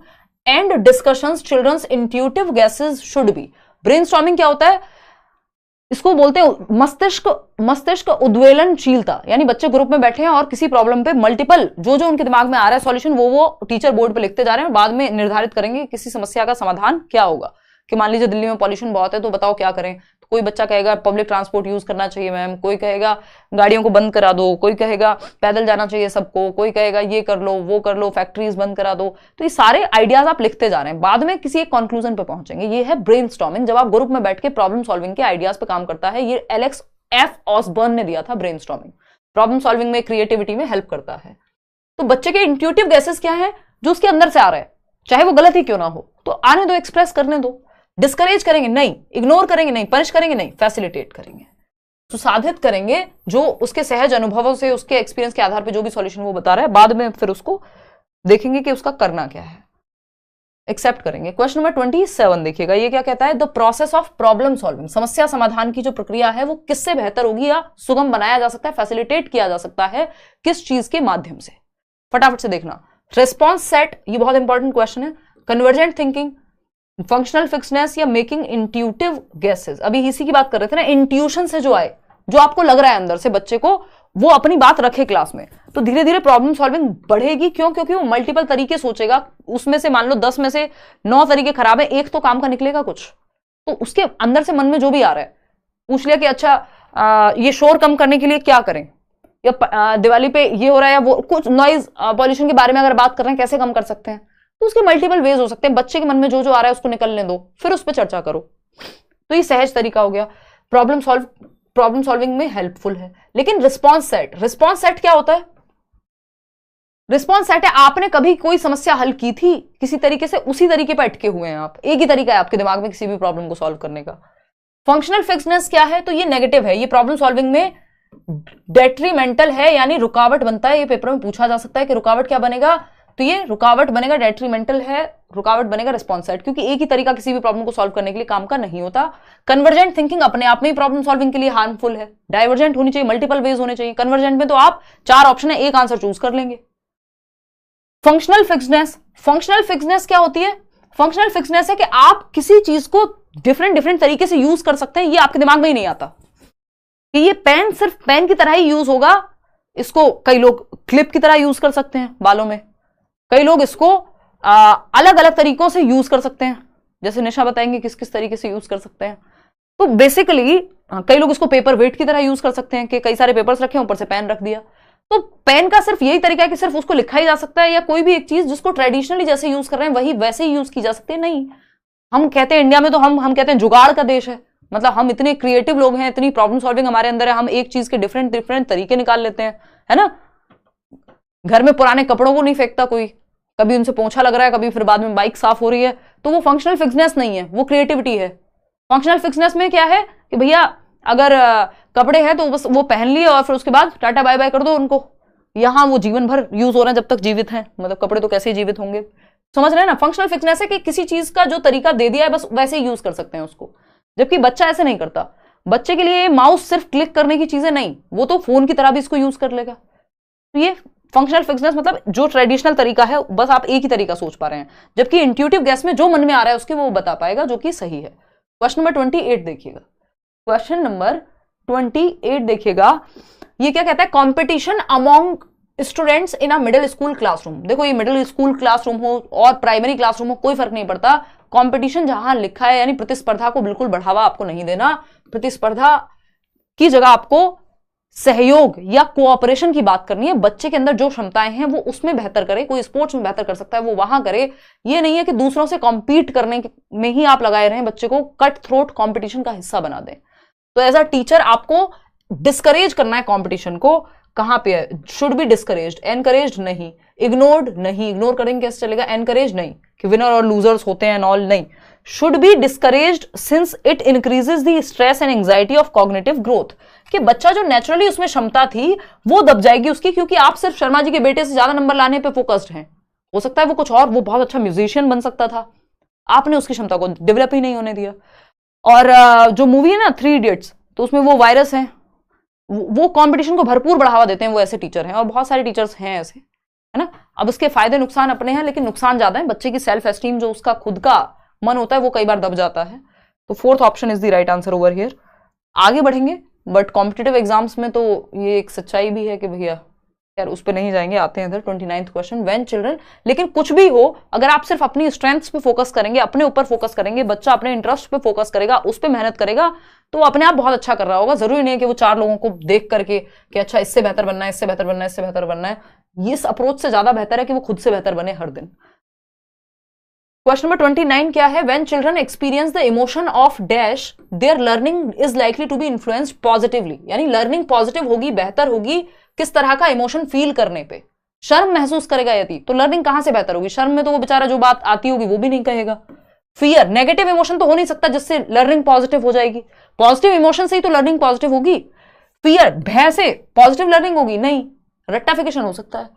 and discussions children's intuitive guesses should be. Brainstorming क्या होता है? इसको बोलते हैं मस्तिष्क उद्वेलनशीलता। यानी बच्चे ग्रुप में बैठे हैं और किसी प्रॉब्लम पे मल्टीपल जो उनके दिमाग में आ रहा है सॉल्यूशन, वो टीचर बोर्ड पे लिखते जा रहे हैं, बाद में निर्धारित करेंगे किसी समस्या का समाधान क्या होगा। कि मान लीजिए दिल्ली में पॉल्यूशन बहुत है तो बताओ क्या करें। तो कोई बच्चा कहेगा पब्लिक ट्रांसपोर्ट यूज करना चाहिए मैम, कोई कहेगा गाड़ियों को बंद करा दो, कोई कहेगा पैदल जाना चाहिए सबको, कोई कहेगा ये कर लो वो कर लो, फैक्ट्रीज बंद करा दो। तो ये सारे आइडियाज आप लिखते जा रहे हैं, बाद में किसी एक कंक्लूजन पे पहुंचेंगे। ये है ब्रेनस्टॉर्मिंग, जब आप ग्रुप में बैठ के प्रॉब्लम सॉल्विंग के आइडियाज पे काम करता है। ये एलेक्स एफ ऑसबर्न ने दिया था ब्रेनस्टॉर्मिंग। प्रॉब्लम सॉल्विंग में क्रिएटिविटी में हेल्प करता है। तो बच्चे के इंट्यूटिव गैसेस क्या है जो उसके अंदर से आ रहा है, चाहे वो गलत ही क्यों ना हो, तो आने दो, एक्सप्रेस करने दो। डिस्करेज करेंगे नहीं, इग्नोर करेंगे नहीं, पनिश करेंगे नहीं, फैसिलिटेट करेंगे, सुसाधित करेंगे जो उसके सहज अनुभवों से, उसके एक्सपीरियंस के आधार पर जो भी सॉल्यूशन वो बता रहा है, बाद में फिर उसको देखेंगे कि उसका करना क्या है, एक्सेप्ट करेंगे। क्वेश्चन नंबर 27 देखिएगा, ये क्या कहता है। The process of problem solving, समस्या समाधान की जो प्रक्रिया है वो किससे बेहतर होगी या सुगम बनाया जा सकता है, फैसिलिटेट किया जा सकता है, किस चीज के माध्यम से? फटाफट से देखना। रेस्पॉन्स सेट, ये बहुत इंपॉर्टेंट क्वेश्चन है। कन्वर्जेंट थिंकिंग, फंक्शनल फिक्सनेस या मेकिंग इंट्यूटिव गेसेस। अभी इसी की बात कर रहे थे ना, इंट्यूशन से जो आए, जो आपको लग रहा है अंदर से बच्चे को, वो अपनी बात रखे क्लास में, तो धीरे धीरे प्रॉब्लम सॉल्विंग बढ़ेगी। क्यों? क्योंकि वो मल्टीपल तरीके सोचेगा, उसमें से मान लो 10 में से 9 तरीके खराब है, एक तो काम का निकलेगा कुछ। तो उसके अंदर से मन में जो भी आ रहा है, पूछ लिया कि अच्छा ये शोर कम करने के लिए क्या करें, या दिवाली पे ये हो रहा है, या वो कुछ नॉइज पॉल्यूशन के बारे में अगर बात कर रहे हैं कैसे कम कर सकते हैं, तो उसके मल्टीपल वेज हो सकते हैं। बच्चे के मन में जो आ रहा है उसको निकलने दो, फिर उस पर चर्चा करो। तो ये सहज तरीका हो गया, प्रॉब्लम सॉल्विंग में हेल्पफुल है। लेकिन रिस्पॉन्स सेट क्या होता है? रिस्पॉन्स सेट है, आपने कभी कोई समस्या हल की थी किसी तरीके से, उसी तरीके पर अटके हुए हैं आप, एक ही तरीका है आपके दिमाग में किसी भी प्रॉब्लम को सॉल्व करने का। फंक्शनल फिक्सनेस क्या है? तो ये नेगेटिव है, ये प्रॉब्लम सॉल्विंग में डेट्रीमेंटल है, यानी रुकावट बनता है। ये पेपर में पूछा जा सकता है कि रुकावट क्या बनेगा, तो ये रुकावट बनेगा, डेट्रीमेंटल है, रुकावट बनेगा रिस्पॉन्स सेट, क्योंकि एक ही तरीका किसी भी प्रॉब्लम को सॉल्व करने के लिए काम का नहीं होता। कन्वर्जेंट थिंकिंग अपने आप में ही प्रॉब्लम सॉल्विंग के लिए हार्मफुल है। डाइवर्जेंट होनी चाहिए, मल्टीपल वेज होने चाहिए। कन्वर्जेंट में तो आप 4 ऑप्शन है, एक आंसर चूज कर लेंगे। फंक्शनल फिक्सनेस क्या होती है? फंक्शनल फिक्सनेस है कि आप किसी चीज को डिफरेंट तरीके से यूज कर सकते हैं, ये आपके दिमाग में ही नहीं आता। कि ये पेन सिर्फ पेन की तरह ही यूज होगा। इसको कई लोग क्लिप की तरह यूज कर सकते हैं बालों में, कई लोग इसको अलग अलग तरीकों से यूज कर सकते हैं, जैसे निशा बताएंगे किस किस तरीके से यूज कर सकते हैं। तो बेसिकली कई लोग इसको पेपर वेट की तरह यूज कर सकते हैं कि कई सारे पेपर्स रखे ऊपर से पेन रख दिया। तो पेन का सिर्फ यही तरीका है कि सिर्फ उसको लिखा ही जा सकता है, या कोई भी एक चीज जिसको ट्रेडिशनली जैसे यूज कर रहे हैं वही वैसे ही यूज की जा सकती है। नहीं, हम कहते हैं इंडिया में तो हम कहते हैं जुगाड़ का देश है, मतलब हम इतने क्रिएटिव लोग हैं, इतनी प्रॉब्लम सॉल्विंग हमारे अंदर है, हम एक चीज के डिफरेंट डिफरेंट तरीके निकाल लेते हैं, है ना। घर में पुराने कपड़ों को नहीं फेंकता कोई, कभी उनसे पोंछा लग रहा है, कभी फिर बाद में बाइक साफ हो रही है, तो वो फंक्शनल फिक्सनेस नहीं है, वो क्रिएटिविटी है। फंक्शनल फिक्सनेस में क्या है कि भैया अगर कपड़े हैं तो बस वो पहन लिए और फिर उसके बाद टाटा बाय बाय कर दो उनको, यहां वो जीवन भर यूज हो रहे हैं जब तक जीवित हैं, मतलब कपड़े तो कैसे जीवित होंगे, समझ रहे हैं ना। फंक्शनल फिक्सनेस है कि किसी चीज का जो तरीका दे दिया है बस वैसे ही यूज कर सकते हैं उसको, जबकि बच्चा ऐसे नहीं करता। बच्चे के लिए माउस सिर्फ क्लिक करने की चीजें नहीं, वो तो फोन की तरह भी इसको यूज कर लेगा। तो ये फंक्शनल फिक्सनेस मतलब जो ट्रेडिशनल तरीका है बस आप एक ही तरीका सोच पा रहे हैं, जबकि इंट्यूटिव गैस में जो मन में आ रहा है उसके वो बता पाएगा, जो कि सही है। क्वेश्चन नंबर 28 देखिएगा, क्वेश्चन नंबर 28 देखिएगा, ये क्या कहता है, competition among students in a middle school classroom. देखो ये मिडिल स्कूल क्लासरूम हो और प्राइमरी क्लासरूम हो कोई फर्क नहीं पड़ता, कंपटीशन जहां लिखा है, यानी प्रतिस्पर्धा को बिल्कुल बढ़ावा आपको नहीं देना, प्रतिस्पर्धा की जगह आपको सहयोग या कोऑपरेशन की बात करनी है। बच्चे के अंदर जो क्षमताएं हैं वो उसमें बेहतर करे, कोई स्पोर्ट्स में बेहतर कर सकता है वो वहां करे, ये नहीं है कि दूसरों से कॉम्पीट करने में ही आप लगाए रहें, बच्चे को कट थ्रोट कॉम्पिटिशन का हिस्सा बना दें। तो एज अ टीचर आपको डिस्करेज करना है कॉम्पिटिशन को। कहां पे है, शुड बी डिस्करेज्ड, एनकरेज्ड नहीं, इग्नोर्ड नहीं, इग्नोर करेंगे कैसे चलेगा, एनकरेज नहीं कि विनर और लूजर्स होते हैं ऑल, नहीं, should be discouraged since it increases the stress and anxiety of cognitive growth, कि बच्चा जो नेचुरली उसमें क्षमता थी वो दब जाएगी उसकी, क्योंकि आप सिर्फ शर्मा जी के बेटे से ज्यादा नंबर लाने पे फोकस्ड हैं। हो सकता है वो कुछ और, वो बहुत अच्छा म्यूजिशियन बन सकता था, आपने उसकी क्षमता को डेवलप ही नहीं होने दिया। और जो मूवी है ना 3 इडियट्स, तो उसमें वो वायरस है, वो कंपटीशन को भरपूर बढ़ावा देते हैं, वो ऐसे टीचर हैं और बहुत सारे टीचर्स हैं ऐसे, है ना। अब उसके फायदे नुकसान अपने हैं, लेकिन नुकसान ज्यादा है, बच्चे की सेल्फ एस्टीम जो उसका खुद का मन होता है वो कई बार दब जाता है। तो 4th option is the right answer over here. आगे बढ़ेंगे, बट कॉम्पिटिटिव एग्जाम्स में तो ये एक सच्चाई भी है कि भैया यार उस पर नहीं जाएंगे, आते हैं इधर 29th क्वेश्चन, व्हेन चिल्ड्रन, लेकिन कुछ भी हो अगर आप सिर्फ अपनी स्ट्रेंथ्स पे फोकस करेंगे, अपने ऊपर फोकस करेंगे, बच्चा अपने इंटरेस्ट पे फोकस करेगा, उस पर मेहनत करेगा, तो वो अपने आप बहुत अच्छा कर रहा होगा। जरूरी नहीं है कि वो 4 लोगों को देख करके कि अच्छा इससे बेहतर बनना है, इससे बेहतर बनना है, इससे बेहतर बनना है। इस अप्रोच से ज्यादा बेहतर है कि वो खुद से बेहतर बने हर दिन। क्वेश्चन नंबर 29 क्या है, when children experience the emotion of dash their learning is likely to be influenced positively, यानी लर्निंग पॉजिटिव होगी, बेहतर होगी किस तरह का इमोशन फील करने पे, शर्म महसूस करेगा यदि, तो लर्निंग कहां से बेहतर होगी, शर्म में तो वो बेचारा जो बात आती होगी वो भी नहीं कहेगा। फियर, नेगेटिव इमोशन तो हो नहीं सकता जिससे लर्निंग पॉजिटिव हो जाएगी, पॉजिटिव इमोशन से ही तो लर्निंग पॉजिटिव होगी। फियर, भय से पॉजिटिव लर्निंग होगी नहीं, रट्टाफिकेशन हो सकता है।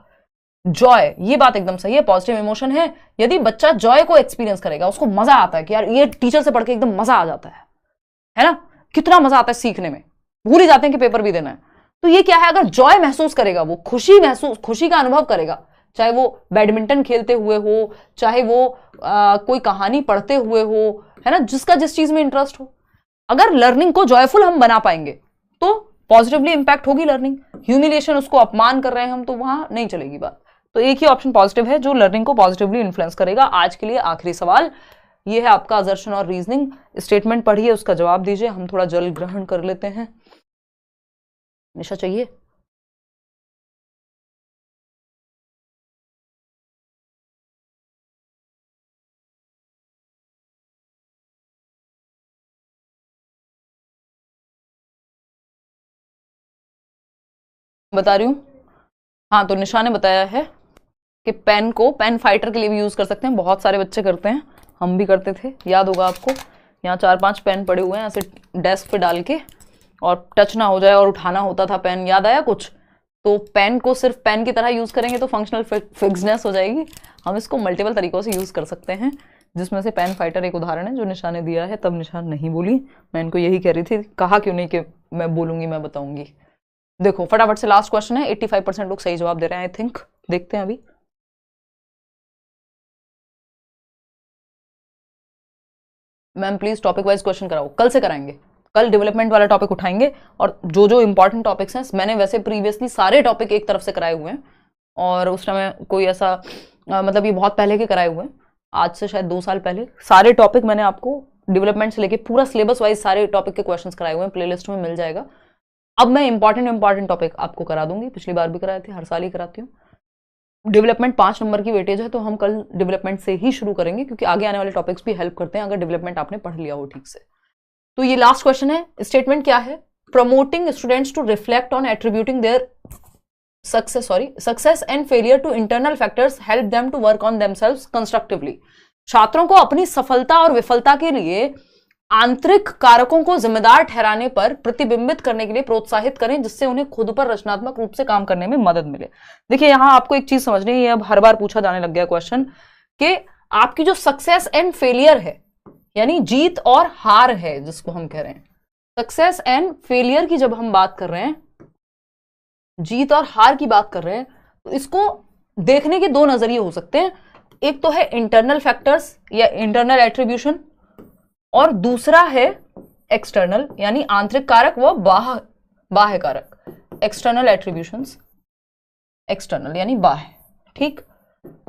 जॉय, ये बात एकदम सही है, पॉजिटिव इमोशन है, यदि बच्चा जॉय को एक्सपीरियंस करेगा, उसको मजा आता है कि यार ये टीचर से पढ़ के एकदम मजा आ जाता है ना, कितना मजा आता है सीखने में, भूल ही जाते हैं कि पेपर भी देना है। तो ये क्या है, अगर जॉय महसूस करेगा, वो खुशी का अनुभव करेगा, चाहे वो बैडमिंटन खेलते हुए हो, चाहे वो कोई कहानी पढ़ते हुए हो, है ना, जिसका जिस चीज में इंटरेस्ट हो, अगर लर्निंग को जॉयफुल हम बना पाएंगे तो पॉजिटिवली इंपैक्ट होगी लर्निंग। ह्यूमिलिएशन, उसको अपमान कर रहे हैं हम, तो वहां नहीं चलेगी बात। तो एक ही ऑप्शन पॉजिटिव है जो लर्निंग को पॉजिटिवली इन्फ्लुएंस करेगा। आज के लिए आखिरी सवाल ये है आपका, असर्शन और रीजनिंग स्टेटमेंट पढ़िए, उसका जवाब दीजिए, हम थोड़ा जल ग्रहण कर लेते हैं। निशा चाहिए? बता रही हूं, हाँ, तो निशा ने बताया है कि पेन को पेन फाइटर के लिए भी यूज कर सकते हैं, बहुत सारे बच्चे करते हैं, हम भी करते थे, याद होगा आपको। यहाँ 4-5 पेन पड़े हुए हैं ऐसे डेस्क पे डाल के, और टच ना हो जाए और उठाना होता था पेन, याद आया कुछ? तो पेन को सिर्फ पेन की तरह यूज करेंगे तो फंक्शनल फिक्सनेस हो जाएगी। हम इसको मल्टीपल तरीकों से यूज कर सकते हैं, जिसमें से पेन फाइटर एक उदाहरण है जो निशा ने दिया है। तब निशा नहीं बोली, मैं इनको यही कह रही थी, कहा क्यों नहीं कि मैं बोलूंगी, मैं बताऊंगी। देखो फटाफट से लास्ट क्वेश्चन है, 85% लोग सही जवाब दे रहे हैं आई थिंक, देखते हैं अभी। Ma'am please topic wise question कराओ, कल से कराएंगे, कल डेवलपमेंट वाला टॉपिक उठाएंगे, और जो जो इंपॉर्टेंट टॉपिक्स हैं, मैंने वैसे प्रीवियसली सारे टॉपिक एक तरफ से कराए हुए हैं, और उस समय कोई ऐसा मतलब ये बहुत पहले के कराए हुए हैं, आज से शायद 2 साल पहले सारे टॉपिक मैंने आपको डेवलपमेंट से लेके पूरा सिलेबस वाइज सारे टॉपिक के क्वेश्चंस कराए हुए हैं, प्लेलिस्ट में मिल जाएगा। अब मैं इंपॉर्टेंट टॉपिक आपको करा दूंगी, पिछली बार भी कराए थे, हर साल ही कराती हूँ। डेवलपमेंट 5 नंबर की वेटेज है, तो हम कल डेवलपमेंट से ही शुरू करेंगे, क्योंकि आगे आने वाले टॉपिक्स भी हेल्प करते हैं अगर डेवलपमेंट आपने पढ़ लिया हो ठीक से। तो ये लास्ट क्वेश्चन है, स्टेटमेंट क्या है? Promoting students to reflect on attributing their success and failure to internal factors help them to work on themselves constructively. छात्रों को अपनी सफलता और विफलता के लिए आंतरिक कारकों को जिम्मेदार ठहराने पर प्रतिबिंबित करने के लिए प्रोत्साहित करें, जिससे उन्हें खुद पर रचनात्मक रूप से काम करने में मदद मिले। देखिए यहां आपको एक चीज समझनी है, अब हर बार पूछा जाने लग गया क्वेश्चन, कि आपकी जो सक्सेस एंड फेलियर है, यानी जीत और हार है, जिसको हम कह रहे हैं सक्सेस एंड फेलियर की, जब हम बात कर रहे हैं, जीत और हार की बात कर रहे हैं, तो इसको देखने के 2 नजरिए हो सकते हैं। एक तो है इंटरनल फैक्टर्स या इंटरनल एट्रीब्यूशन, और दूसरा है एक्सटर्नल यानी आंतरिक कारक व बाह्य कारक, एक्सटर्नल एट्रीब्यूशंस, एक्सटर्नल यानी बाह्य। ठीक,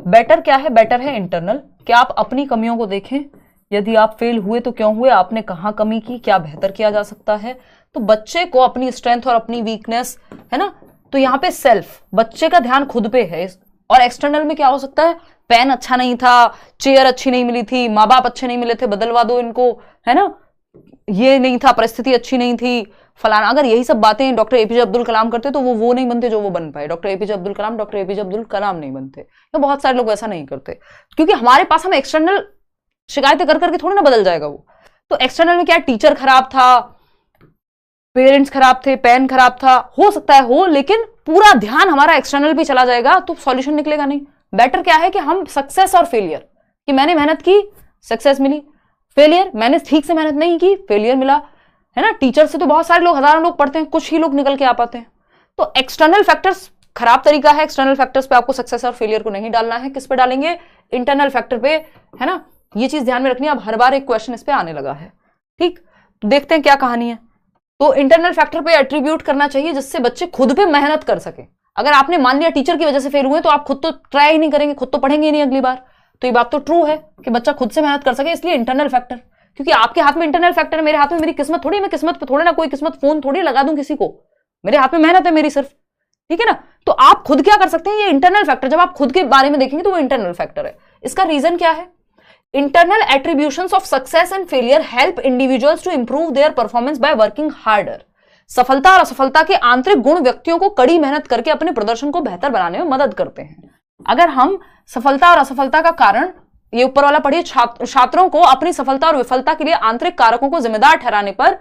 बेटर क्या है? बेटर है इंटरनल, क्या आप अपनी कमियों को देखें, यदि आप फेल हुए तो क्यों हुए, आपने कहां कमी की, क्या बेहतर किया जा सकता है। तो बच्चे को अपनी स्ट्रेंथ और अपनी वीकनेस है ना, तो यहां पे सेल्फ, बच्चे का ध्यान खुद पे है। और एक्सटर्नल में क्या हो सकता है? पेन अच्छा नहीं था, चेयर अच्छी नहीं मिली थी, माँ बाप अच्छे नहीं मिले थे, बदलवा दो इनको, है ना, ये नहीं था, परिस्थिति अच्छी नहीं थी, फलाना। अगर यही सब बातें डॉक्टर एपीजे अब्दुल कलाम करते तो वो नहीं बनते जो वो बन पाए। डॉक्टर एपीजे अब्दुल कलाम नहीं बनते, या बहुत सारे लोग ऐसा नहीं करते, क्योंकि हमारे पास हम एक्सटर्नल शिकायतें कर करके थोड़ी ना बदल जाएगा वो। तो एक्सटर्नल में क्या, टीचर खराब था, पेरेंट्स खराब थे, पेन खराब था, हो सकता है हो, लेकिन पूरा ध्यान हमारा एक्सटर्नल पे चला जाएगा तो सॉल्यूशन निकलेगा नहीं। बेटर क्या है कि हम सक्सेस और फेलियर, कि मैंने मेहनत की, सक्सेस मिली, फेलियर मैंने ठीक से मेहनत नहीं की, फेलियर मिला, है ना। टीचर से तो बहुत सारे लोग, हजारों लोग पढ़ते हैं, कुछ ही लोग निकल के आ पाते हैं। तो एक्सटर्नल फैक्टर्स खराब तरीका है, एक्सटर्नल फैक्टर्स पे आपको सक्सेस और फेलियर को नहीं डालना है। किस पे डालेंगे? इंटरनल फैक्टर पे, है ना। ये चीज ध्यान में रखनी है, अब हर बार एक क्वेश्चन इस पे आने लगा है। ठीक, तो देखते हैं क्या कहानी है। तो इंटरनल फैक्टर पे एट्रीब्यूट करना चाहिए, जिससे बच्चे खुद पे मेहनत कर सके। अगर आपने मान लिया टीचर की वजह से फेल हुए, तो आप खुद तो ट्राई ही नहीं करेंगे, खुद तो पढ़ेंगे ही नहीं अगली बार। तो ये बात तो ट्रू है कि बच्चा खुद से मेहनत कर सके, इसलिए इंटरनल फैक्टर, क्योंकि आपके हाथ में इंटरनल फैक्टर है, मेरे हाथ में मेरी किस्मत थोड़ी, मैं किस्मत पे थोड़ी ना कोई किस्मत फोन थोड़ी लगा दूं किसी को, मेरे हाथ में मेहनत है मेरी सिर्फ। ठीक है ना। तो आप खुद क्या कर सकते हैं, ये इंटरनल फैक्टर, जब आप खुद के बारे में देखेंगे तो वो इंटरनल फैक्टर है। इसका रीजन क्या है? Internal attributions of success and failure help individuals to improve their performance by working harder. सफलता और असफलता के आंतरिक गुण व्यक्तियों को कड़ी मेहनत करके अपने प्रदर्शन को बेहतर बनाने में मदद करते हैं। अगर हम सफलता और असफलता का कारण, ये ऊपर वाला पढ़िए, छात्रों को अपनी सफलता और विफलता के लिए आंतरिक कारकों को जिम्मेदार ठहराने पर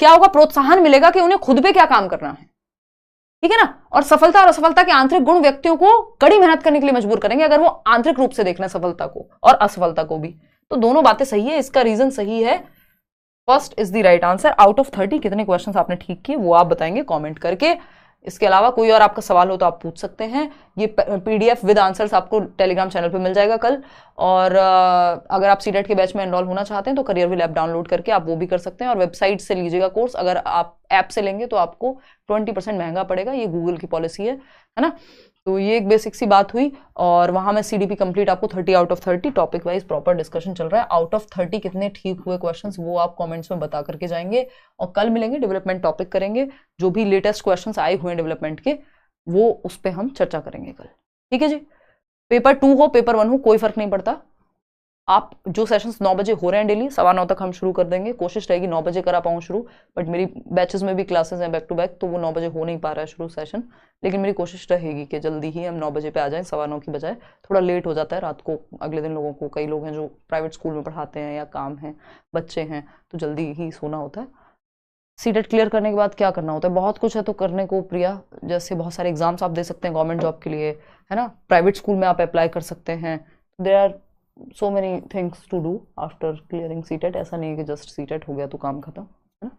क्या होगा? प्रोत्साहन मिलेगा कि उन्हें खुद पे क्या काम करना है। ठीक है ना। और सफलता और असफलता के आंतरिक गुण व्यक्तियों को कड़ी मेहनत करने के लिए मजबूर करेंगे, अगर वो आंतरिक रूप से देखना सफलता को और असफलता को भी। तो दोनों बातें सही है, इसका रीजन सही है। First is the right answer. Out of 30 कितने क्वेश्चंस आपने ठीक किए वो आप बताएंगे कमेंट करके। इसके अलावा कोई और आपका सवाल हो तो आप पूछ सकते हैं। ये पीडीएफ विद आंसर्स आपको टेलीग्राम चैनल पे मिल जाएगा कल। और अगर आप सीटेट के बैच में एनरोल होना चाहते हैं तो करियरविल ऐप डाउनलोड करके आप वो भी कर सकते हैं, और वेबसाइट से लीजिएगा कोर्स। अगर आप ऐप से लेंगे तो आपको 20% महंगा पड़ेगा, ये गूगल की पॉलिसी है ना। तो ये एक बेसिक सी बात हुई। और वहां में सीडीपी कंप्लीट आपको 30 out of 30 topic wise proper discussion चल रहा है। आउट ऑफ 30 कितने ठीक हुए क्वेश्चंस वो आप कमेंट्स में बता करके जाएंगे। और कल मिलेंगे, डेवलपमेंट टॉपिक करेंगे, जो भी लेटेस्ट क्वेश्चंस आए हुए हैं डेवलपमेंट के वो उस पर हम चर्चा करेंगे कल। ठीक है जी। पेपर 2 हो पेपर 1 हो कोई फर्क नहीं पड़ता। आप जो सेशंस 9 बजे हो रहे हैं डेली, 9:15 तक हम शुरू कर देंगे। कोशिश रहेगी 9 बजे करा पाऊँ शुरू, बट मेरी बैचेस में भी क्लासेस हैं बैक टू बैक, तो वो 9 बजे हो नहीं पा रहा है शुरू सेशन। लेकिन मेरी कोशिश रहेगी कि जल्दी ही हम 9 बजे पे आ जाएं, 9:15 की बजाय। थोड़ा लेट हो जाता है रात को अगले दिन लोगों को, कई लोग हैं जो प्राइवेट स्कूल में पढ़ाते हैं या काम है, बच्चे हैं, तो जल्दी ही सोना होता है। सीटेट क्लियर करने के बाद क्या करना होता है? बहुत कुछ है तो करने को प्रिया, जैसे बहुत सारे एग्जाम्स आप दे सकते हैं गवर्नमेंट जॉब के लिए, है ना। प्राइवेट स्कूल में आप अप्लाई कर सकते हैं। There are so many things to do after clearing CTET। ऐसा नहीं है कि जस्ट CTET हो गया तो काम खत्म, है ना।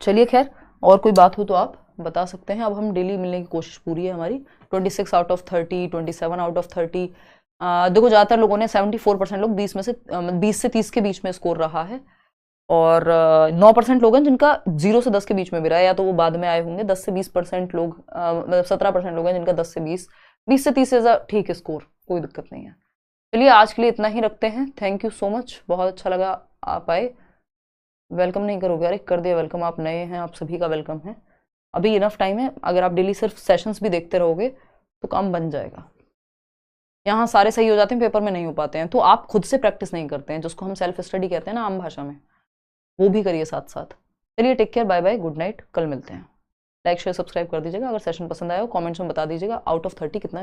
चलिए खैर, और कोई बात हो तो आप बता सकते हैं। अब हम डेली मिलने की कोशिश पूरी है हमारी। 26 आउट ऑफ 30, 27 आउट ऑफ 30। देखो ज़्यादातर लोगों ने 74% लोग 20 से 30 के बीच में स्कोर रहा है। और 9% लोग हैं जिनका 0 से 10 के बीच में भी रहा है, या तो वो बाद में आए होंगे। 10 से 20% लोग, मतलब 17% लोग हैं जिनका 10 से 20, 20 से 30 से ठीक है स्कोर, कोई दिक्कत नहीं है। चलिए आज के लिए इतना ही रखते हैं। थैंक यू सो मच, बहुत अच्छा लगा आप आए। वेलकम नहीं करोगे? अरे कर दिया वेलकम, आप नए हैं, आप सभी का वेलकम है। अभी इनफ टाइम है, अगर आप डेली सिर्फ सेशंस भी देखते रहोगे तो काम बन जाएगा। यहाँ सारे सही हो जाते हैं, पेपर में नहीं हो पाते हैं, तो आप खुद से प्रैक्टिस नहीं करते हैं, जिसको हम सेल्फ स्टडी कहते हैं ना आम भाषा में, वो भी करिए साथ साथ। चलिए take care, bye bye, good night, कल मिलते हैं। लाइक शेयर सब्सक्राइब कर दीजिएगा। अगर सेशन पसंद आया हो कमेंट्स में बता दीजिएगा आउट ऑफ 30 कितना